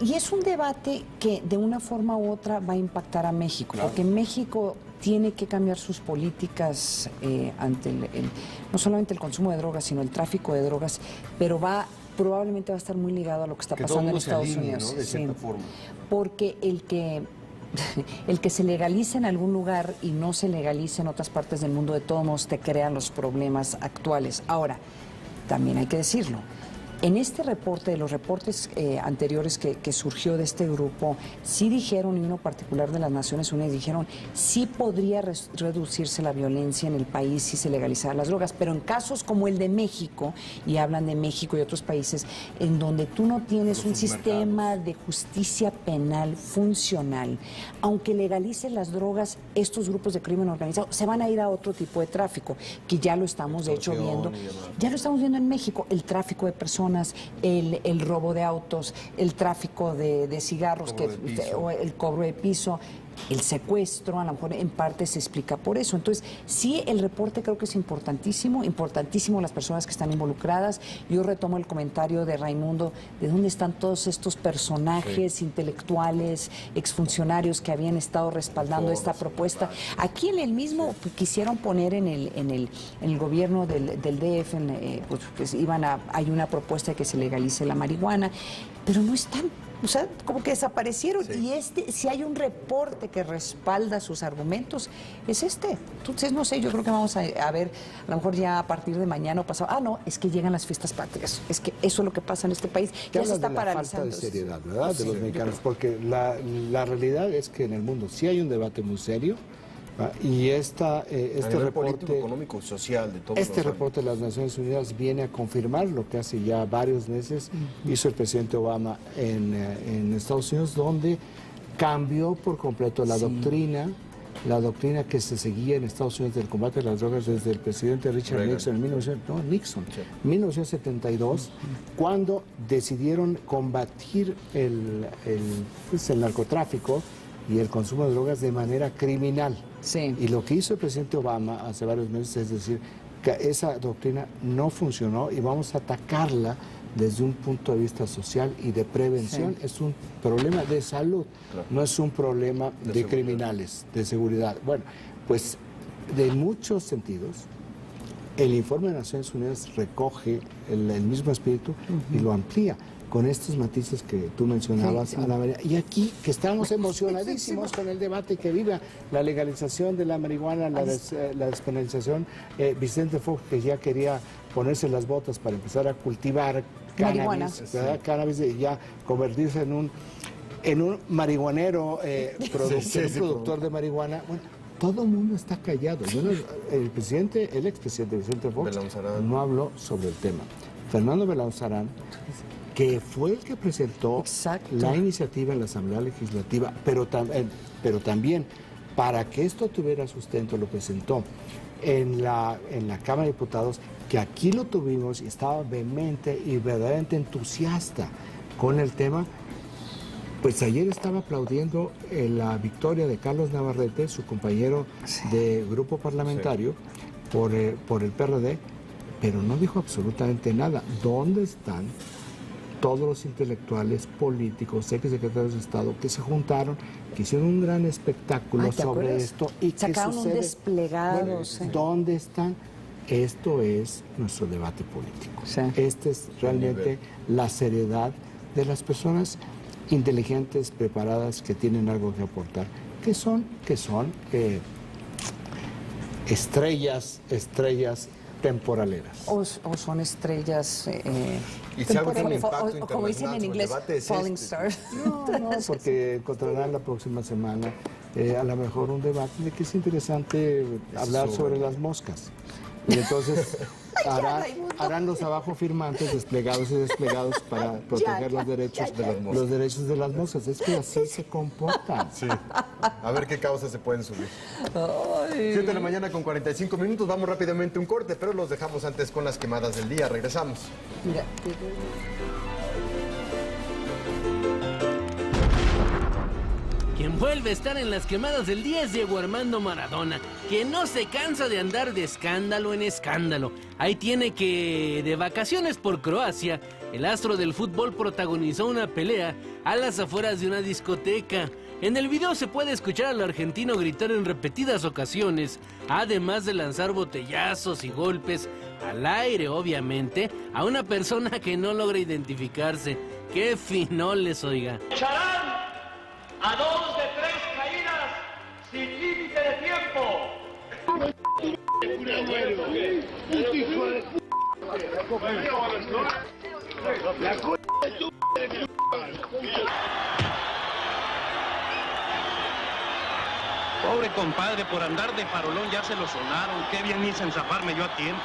Y es un debate que de una forma u otra va a impactar a México, porque México tiene que cambiar sus políticas ante no solamente el consumo de drogas, sino el tráfico de drogas, pero probablemente va a estar muy ligado a lo que está pasando en Estados Unidos. ¿no? De cierta forma. Porque el que se legalice en algún lugar y no se legalice en otras partes del mundo, de todos modos te crean los problemas actuales. Ahora, también hay que decirlo, en este reporte, de los reportes anteriores que surgió de este grupo, sí dijeron, y uno particular de las Naciones Unidas, dijeron, sí podría reducirse la violencia en el país si se legalizaran las drogas, pero en casos como el de México, y hablan de México y otros países, en donde tú no tienes un sistema de justicia penal funcional, aunque legalicen las drogas, estos grupos de crimen organizado se van a ir a otro tipo de tráfico, que ya lo estamos de hecho viendo, ya lo estamos viendo en México, el tráfico de personas, el robo de autos, el tráfico de cigarros, o el cobro de piso, el secuestro, a lo mejor en parte se explica por eso. Entonces, sí, el reporte creo que es importantísimo las personas que están involucradas. Yo retomo el comentario de Raimundo, de dónde están todos estos personajes intelectuales, exfuncionarios que habían estado respaldando esta propuesta. Aquí en el mismo quisieron poner en el gobierno del DF, pues hay una propuesta de que se legalice la marihuana, pero no están. O sea, como que desaparecieron. Sí. Y si hay un reporte que respalda sus argumentos, es este. Entonces, no sé, yo creo que vamos a ver, a lo mejor ya a partir de mañana o pasado, no, es que llegan las fiestas patrias. Es que eso es lo que pasa en este país. Ya se está paralizando. Falta de seriedad, ¿verdad? De los mexicanos. Porque la realidad es que en el mundo sí hay un debate muy serio. Y este reporte político, económico, social de todos este reporte de las Naciones Unidas viene a confirmar lo que hace ya varios meses hizo el presidente Obama en Estados Unidos, donde cambió por completo la doctrina que se seguía en Estados Unidos del combate a las drogas desde el presidente Richard Nixon en 1972, cuando decidieron combatir el narcotráfico y el consumo de drogas de manera criminal. Sí. Y lo que hizo el presidente Obama hace varios meses es decir que esa doctrina no funcionó y vamos a atacarla desde un punto de vista social y de prevención. Sí. Es un problema de salud, no es un problema de criminales, de seguridad. Bueno, pues de muchos sentidos, el informe de Naciones Unidas recoge el mismo espíritu y lo amplía con estos matices que tú mencionabas, Ana María. Y aquí, que estamos emocionadísimos con el debate, que viva la legalización de la marihuana, la despenalización. Vicente Fox, que ya quería ponerse las botas para empezar a cultivar cannabis y ya convertirse en un marihuanero, productor de marihuana. Bueno, todo el mundo está callado. El expresidente Vicente Fox no habló sobre el tema. Fernando Belanzarán, que fue el que presentó la iniciativa en la Asamblea Legislativa, pero también para que esto tuviera sustento lo presentó en la Cámara de Diputados, que aquí lo tuvimos y estaba vehemente y verdaderamente entusiasta con el tema. Pues ayer estaba aplaudiendo la victoria de Carlos Navarrete, su compañero de grupo parlamentario, por el PRD, pero no dijo absolutamente nada. ¿Dónde están todos los intelectuales, políticos, exsecretarios de Estado que se juntaron, que hicieron un gran espectáculo sobre esto? Y sacaron un desplegado. Bueno, ¿dónde están? Esto es nuestro debate político. Esta es realmente la seriedad de las personas inteligentes, preparadas, que tienen algo que aportar, que son estrellas temporaleras. O son estrellas... y si algo tiene impacto como dicen en inglés, falling stars. No, porque encontrarán la próxima semana a lo mejor un debate de que es interesante hablar sobre las moscas. Y entonces harán los abajo firmantes desplegados y desplegados para proteger los derechos de las moscas. Es que así se comportan. Sí. A ver qué causas se pueden subir. 7 de la mañana con 45 minutos. Vamos rápidamente a un corte, pero los dejamos antes con las quemadas del día. Regresamos. Mira. Quien vuelve a estar en las quemadas del día es Diego Armando Maradona, que no se cansa de andar de escándalo en escándalo. Ahí tiene que, de vacaciones por Croacia, el astro del fútbol protagonizó una pelea a las afueras de una discoteca. En el video se puede escuchar al argentino gritar en repetidas ocasiones, además de lanzar botellazos y golpes al aire, obviamente, a una persona que no logra identificarse. ¡Qué finoles, oiga! A 2 de 3 caídas sin límite de tiempo. Pobre compadre, por andar de farolón ya se lo sonaron. Qué bien hice en zafarme yo a tiempo.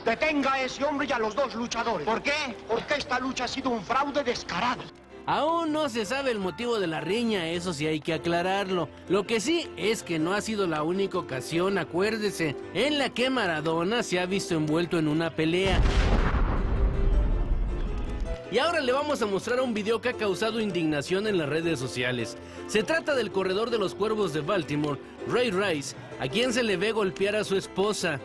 Detenga a ese hombre y a los dos luchadores. ¿Por qué? Porque esta lucha ha sido un fraude descarado. Aún no se sabe el motivo de la riña, eso sí hay que aclararlo. Lo que sí es que no ha sido la única ocasión, acuérdese, en la que Maradona se ha visto envuelto en una pelea. Y ahora le vamos a mostrar un video que ha causado indignación en las redes sociales. Se trata del corredor de los Cuervos de Baltimore, Ray Rice, a quien se le ve golpear a su esposa.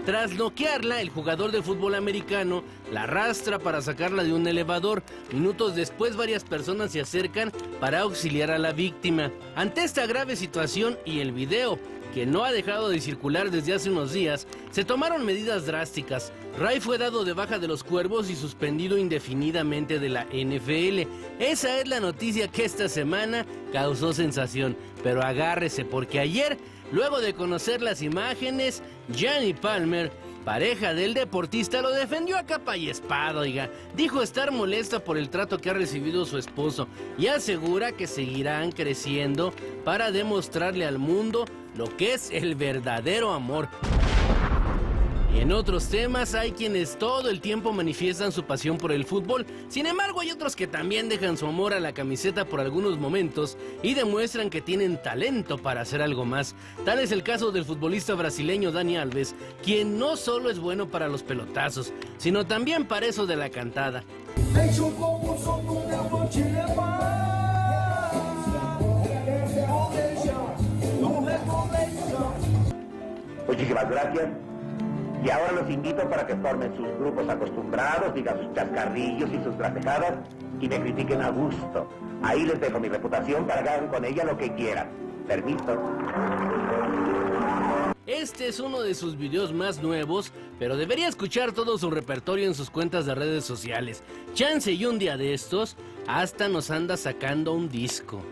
Tras noquearla, el jugador de fútbol americano la arrastra para sacarla de un elevador. Minutos después, varias personas se acercan para auxiliar a la víctima. Ante esta grave situación y el video, que no ha dejado de circular desde hace unos días, se tomaron medidas drásticas. Ray fue dado de baja de los Cuervos y suspendido indefinidamente de la NFL. Esa es la noticia que esta semana causó sensación. Pero agárrese, porque ayer, luego de conocer las imágenes, Gianni Palmer, pareja del deportista, lo defendió a capa y espada, oiga. Dijo estar molesta por el trato que ha recibido su esposo y asegura que seguirán creciendo para demostrarle al mundo lo que es el verdadero amor. Y en otros temas hay quienes todo el tiempo manifiestan su pasión por el fútbol. Sin embargo, hay otros que también dejan su amor a la camiseta por algunos momentos y demuestran que tienen talento para hacer algo más. Tal es el caso del futbolista brasileño Dani Alves, quien no solo es bueno para los pelotazos, sino también para eso de la cantada. Muchísimas gracias. Y ahora los invito para que formen sus grupos acostumbrados, digan sus chascarrillos y sus trastejadas y me critiquen a gusto. Ahí les dejo mi reputación para que hagan con ella lo que quieran. Permiso. Este es uno de sus videos más nuevos, pero debería escuchar todo su repertorio en sus cuentas de redes sociales. Chance y un día de estos, hasta nos anda sacando un disco.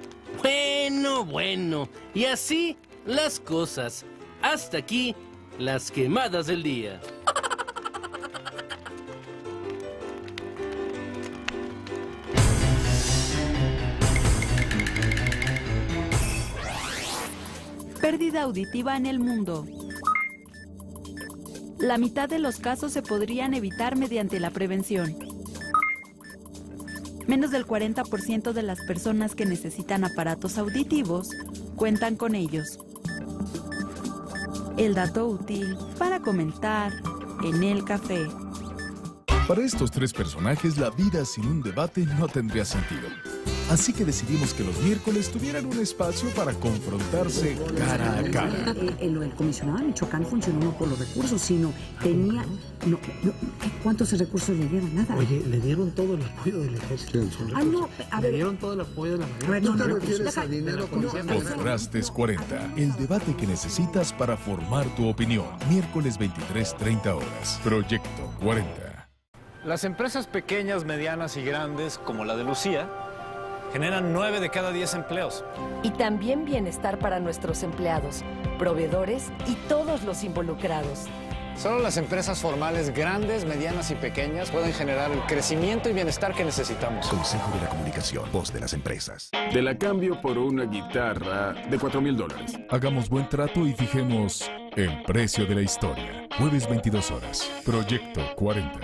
Bueno, y así las cosas. Hasta aquí, las quemadas del día. Pérdida auditiva en el mundo. La mitad de los casos se podrían evitar mediante la prevención. Menos del 40% de las personas que necesitan aparatos auditivos cuentan con ellos. El dato útil para comentar en el café. Para estos tres personajes, la vida sin un debate no tendría sentido. Así que decidimos que los miércoles tuvieran un espacio para confrontarse cara a cara. El comisionado de Michoacán funcionó no por los recursos, sino tenía... ¿Cuántos recursos le dieron? Nada. Oye, le dieron todo el apoyo del ejército. Le dieron todo el apoyo de la Marina. ¿Tú te refieres a dinero? Contrastes 40, el debate que necesitas para formar tu opinión. Miércoles 23:30 horas. Proyecto 40. Las empresas pequeñas, medianas y grandes, como la de Lucía, generan 9 de cada 10 empleos. Y también bienestar para nuestros empleados, proveedores y todos los involucrados. Solo las empresas formales grandes, medianas y pequeñas pueden generar el crecimiento y bienestar que necesitamos. Consejo de la Comunicación, voz de las empresas. Te la cambio por una guitarra de $4,000. Hagamos buen trato y fijemos el precio de la historia. Jueves 22 horas. Proyecto 40.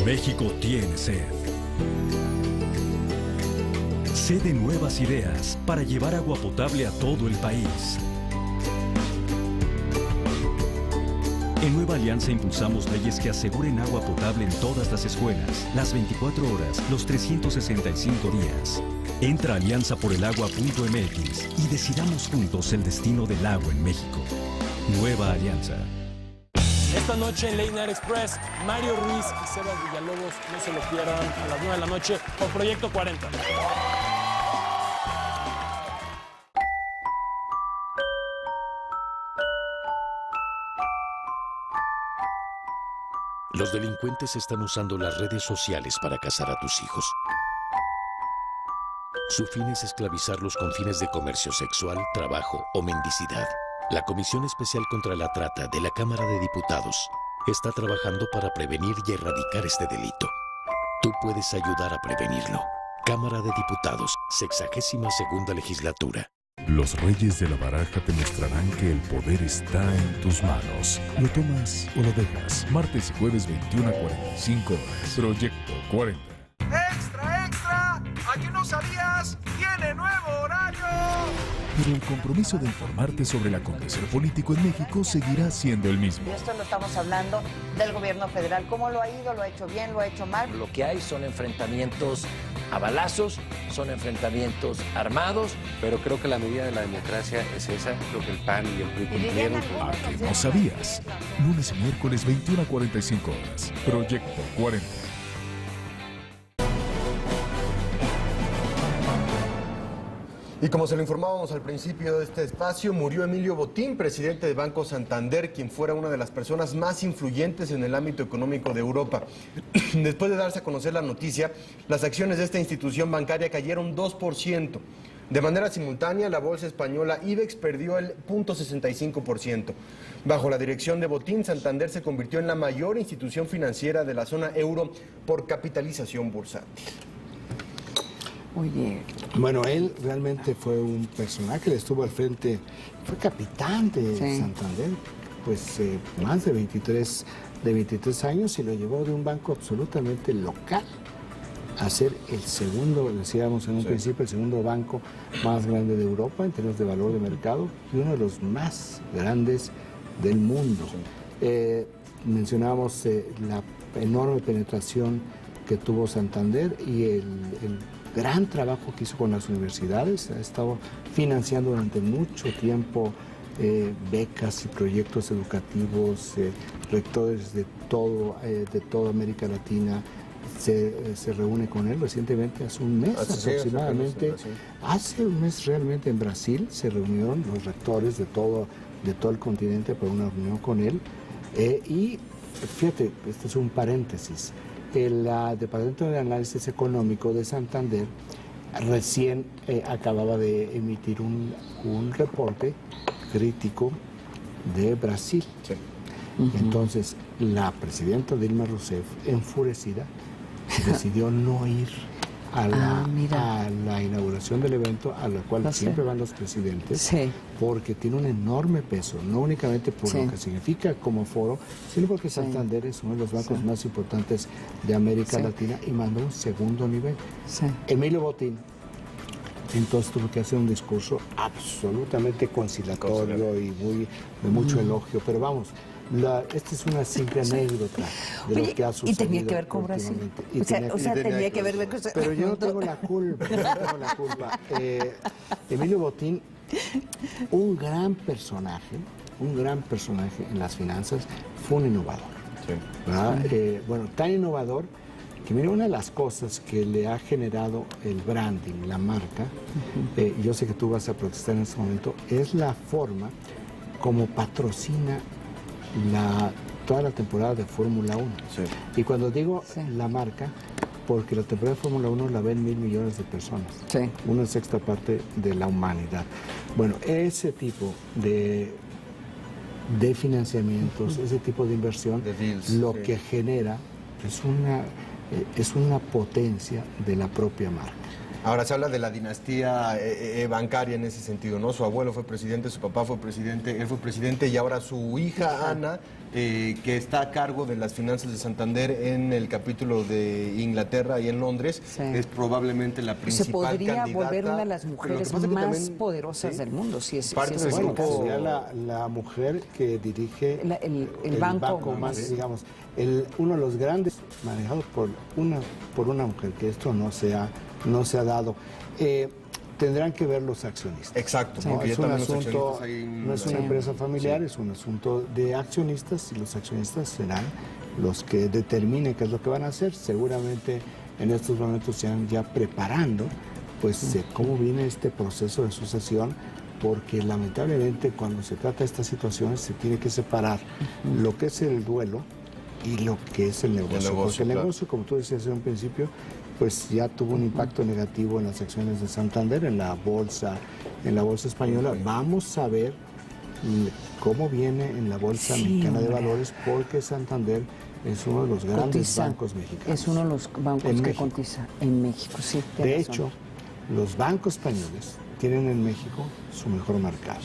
México tiene sed. Sed de nuevas ideas para llevar agua potable a todo el país. En Nueva Alianza impulsamos leyes que aseguren agua potable en todas las escuelas, las 24 horas, los 365 días. Entra a alianzaporelagua.mx y decidamos juntos el destino del agua en México. Nueva Alianza. Esta noche en Late Night Express, Mario Ruiz y Sebas Villalobos, no se lo pierdan, a las 9 de la noche por Proyecto 40. Los delincuentes están usando las redes sociales para cazar a tus hijos. Su fin es esclavizarlos con fines de comercio sexual, trabajo o mendicidad. La Comisión Especial contra la Trata de la Cámara de Diputados está trabajando para prevenir y erradicar este delito. Tú puedes ayudar a prevenirlo. Cámara de Diputados, 62ª Legislatura. Los reyes de la baraja te mostrarán que el poder está en tus manos. ¿Lo tomas o lo dejas? Martes y jueves 21 a 45 horas. Proyecto 40. ¡Extra, extra! ¿Aquí no sabías? ¡Tiene nuevo horario! Pero el compromiso de informarte sobre el acontecer político en México seguirá siendo el mismo. Y esto lo estamos hablando del gobierno federal. ¿Cómo lo ha ido? ¿Lo ha hecho bien? ¿Lo ha hecho mal? Lo que hay son enfrentamientos a balazos, son enfrentamientos armados, pero creo que la medida de la democracia es esa. Creo que el PAN y el PRI cumplieron. ¿A que no sabías? Lunes y miércoles 21 a 45 horas. Proyecto 40. Y como se lo informábamos al principio de este espacio, murió Emilio Botín, presidente de Banco Santander, quien fuera una de las personas más influyentes en el ámbito económico de Europa. Después de darse a conocer la noticia, las acciones de esta institución bancaria cayeron 2%. De manera simultánea, la bolsa española IBEX perdió el 0.65%. Bajo la dirección de Botín, Santander se convirtió en la mayor institución financiera de la zona euro por capitalización bursátil. Oye. Bueno, él realmente fue un personaje, le estuvo al frente, fue capitán de Santander, pues más de 23 años y lo llevó de un banco absolutamente local a ser el segundo, decíamos en un principio, el segundo banco más grande de Europa en términos de valor de mercado y uno de los más grandes del mundo. Mencionábamos la enorme penetración que tuvo Santander y el gran trabajo que hizo con las universidades. Ha estado financiando durante mucho tiempo becas y proyectos educativos, rectores de toda América Latina. Se reúne con él recientemente, hace un mes aproximadamente. Hace un mes realmente en Brasil se reunieron los rectores de todo el continente para una reunión con él. Y fíjate, este es un paréntesis. El Departamento de Análisis Económico de Santander recién acababa de emitir un reporte crítico de Brasil. Sí. Entonces, la presidenta Dilma Rousseff, enfurecida, decidió no ir a la inauguración del evento, a la cual siempre van los presidentes, porque tiene un enorme peso, no únicamente por lo que significa como foro, sino porque Santander es uno de los bancos más importantes de América Latina y mandó un segundo nivel. Emilio Botín entonces tuvo que hacer un discurso absolutamente conciliatorio y de mucho elogio, pero vamos, Esta es una simple anécdota de lo que ha sucedido. Y tenía que ver con Brasil. Tenía que ver con... Pero yo no tengo la culpa. Emilio Botín, un gran personaje en las finanzas, fue un innovador. Sí. Bueno, tan innovador que mira, una de las cosas que le ha generado el branding, la marca, yo sé que tú vas a protestar en este momento, es la forma como patrocina toda la temporada de Fórmula 1. Sí. Y cuando digo la marca, porque la temporada de Fórmula 1 la ven 1.000 millones de personas. Sí. Una sexta parte de la humanidad. Bueno, ese tipo de financiamientos, ese tipo de inversión, lo que genera es una potencia de la propia marca. Ahora se habla de la dinastía bancaria en ese sentido, ¿no? Su abuelo fue presidente, su papá fue presidente, él fue presidente y ahora su hija Ana, que está a cargo de las finanzas de Santander en el capítulo de Inglaterra y en Londres, es probablemente la principal candidata. Se podría volver una de las mujeres más poderosas del mundo, si es sería la mujer que dirige el banco más, digamos, uno de los grandes manejados por una mujer, que esto no se ha dado. Tendrán que ver los accionistas. Exacto. No, es un asunto, no es una empresa familiar, es un asunto de accionistas, y los accionistas serán los que determinen qué es lo que van a hacer. Seguramente en estos momentos se van ya preparando pues cómo viene este proceso de sucesión, porque lamentablemente cuando se trata de estas situaciones se tiene que separar lo que es el duelo y lo que es el negocio. Porque el negocio, como tú decías en un principio, pues ya tuvo un impacto negativo en las acciones de Santander, en la bolsa española. Vamos a ver cómo viene en la bolsa mexicana de valores, porque Santander es uno de los grandes bancos mexicanos. Es uno de los bancos que cotiza en México, sí. De hecho, los bancos españoles tienen en México su mejor mercado.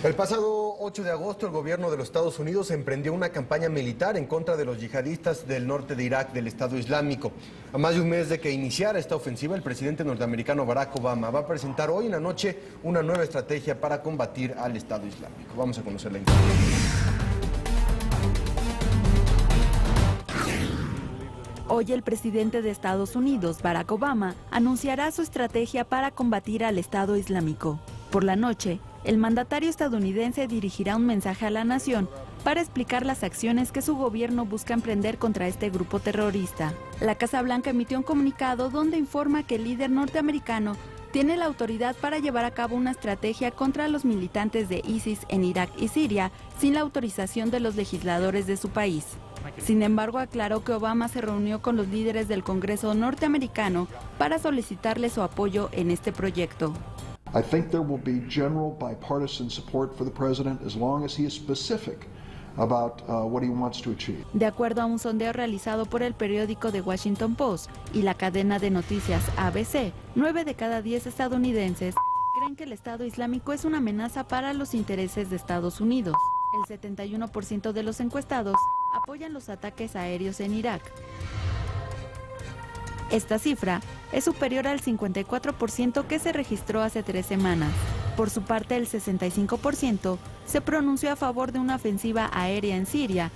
El pasado 8 de agosto, el gobierno de los Estados Unidos emprendió una campaña militar en contra de los yihadistas del norte de Irak, del Estado Islámico. A más de un mes de que iniciara esta ofensiva, el presidente norteamericano Barack Obama va a presentar hoy en la noche una nueva estrategia para combatir al Estado Islámico. Vamos a conocer la información. Hoy el presidente de Estados Unidos, Barack Obama, anunciará su estrategia para combatir al Estado Islámico. Por la noche, el mandatario estadounidense dirigirá un mensaje a la nación para explicar las acciones que su gobierno busca emprender contra este grupo terrorista. La Casa Blanca emitió un comunicado donde informa que el líder norteamericano tiene la autoridad para llevar a cabo una estrategia contra los militantes de ISIS en Irak y Siria sin la autorización de los legisladores de su país. Sin embargo, aclaró que Obama se reunió con los líderes del Congreso norteamericano para solicitarle su apoyo en este proyecto. I think there will be general bipartisan support for the president as long as he is specific about what he wants to achieve. De acuerdo a un sondeo realizado por el periódico The Washington Post y la cadena de noticias ABC, 9 de cada 10 estadounidenses creen que el Estado Islámico es una amenaza para los intereses de Estados Unidos. El 71% de los encuestados apoyan los ataques aéreos en Irak. Esta cifra es superior al 54% que se registró hace 3 semanas. Por su parte, el 65% se pronunció a favor de una ofensiva aérea en Siria,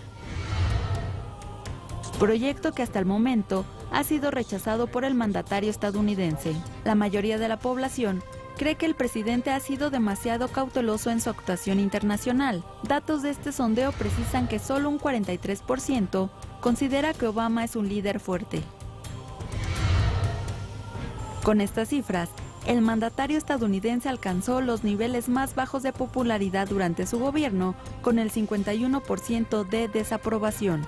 proyecto que hasta el momento ha sido rechazado por el mandatario estadounidense. La mayoría de la población cree que el presidente ha sido demasiado cauteloso en su actuación internacional. Datos de este sondeo precisan que solo un 43% considera que Obama es un líder fuerte. Con estas cifras, el mandatario estadounidense alcanzó los niveles más bajos de popularidad durante su gobierno, con el 51% de desaprobación.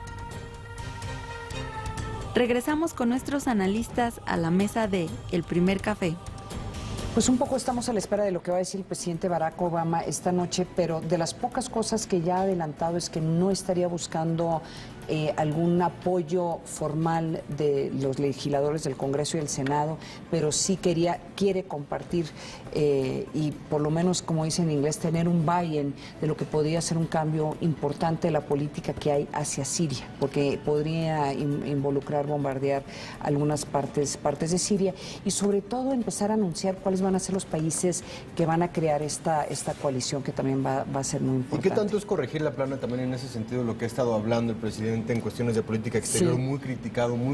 Regresamos con nuestros analistas a la mesa de El Primer Café. Pues un poco estamos a la espera de lo que va a decir el presidente Barack Obama esta noche, pero de las pocas cosas que ya ha adelantado es que no estaría buscando algún apoyo formal de los legisladores del Congreso y el Senado, pero sí quiere compartir y por lo menos, como dice en inglés, tener un buy-in de lo que podría ser un cambio importante de la política que hay hacia Siria, porque podría involucrar bombardear algunas partes de Siria y sobre todo empezar a anunciar cuáles van a ser los países que van a crear esta coalición, que también va a ser muy importante. ¿Y qué tanto es corregir la plana también en ese sentido, lo que ha estado hablando el presidente en cuestiones de política exterior? Sí. Muy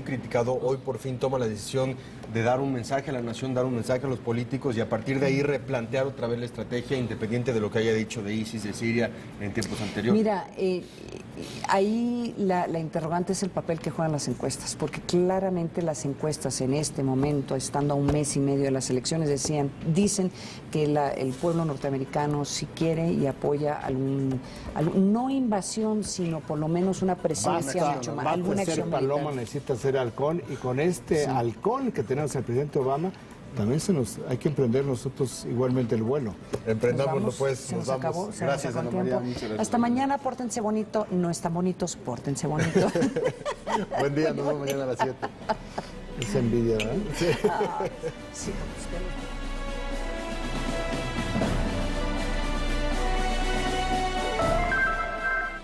criticado. Hoy por fin toma la decisión de dar un mensaje a la nación, dar un mensaje a los políticos y a partir de ahí replantear otra vez la estrategia, independiente de lo que haya dicho de ISIS, de Siria en tiempos anteriores. Mira, ahí la interrogante es el papel que juegan las encuestas, porque claramente las encuestas en este momento, estando a un mes y medio de las elecciones, dicen que el pueblo norteamericano sí quiere y apoya no invasión, sino por lo menos una presencia mucho más. Alguna acción paloma necesita ser halcón, y con este halcón que tenemos el presidente Obama, también hay que emprender nosotros igualmente el vuelo. Emprendámoslo pues, nos vamos. Acabó, gracias, Ana María, muchas gracias. Hasta mañana, pórtense bonito, no están bonitos, pórtense bonito. Buen día, nos vemos mañana a las 7. Es envidia, ¿verdad? Sí. Sí.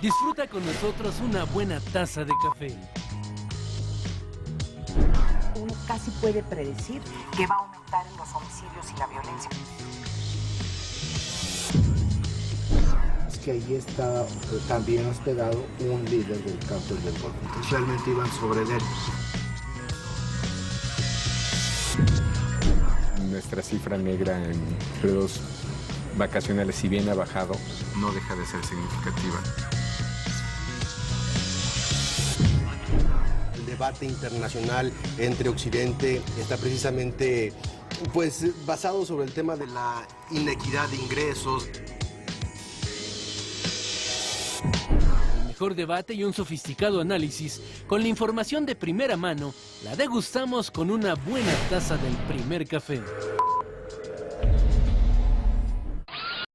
Disfruta con nosotros una buena taza de café. Uno casi puede predecir que va a aumentar en los homicidios y la violencia. Es que ahí está también hospedado un líder del cártel del Golfo. Realmente iban sobre él. Nuestra cifra negra en periodos vacacionales, si bien ha bajado, no deja de ser significativa. El debate internacional entre Occidente está precisamente basado sobre el tema de la inequidad de ingresos. El mejor debate y un sofisticado análisis con la información de primera mano la degustamos con una buena taza del primer café.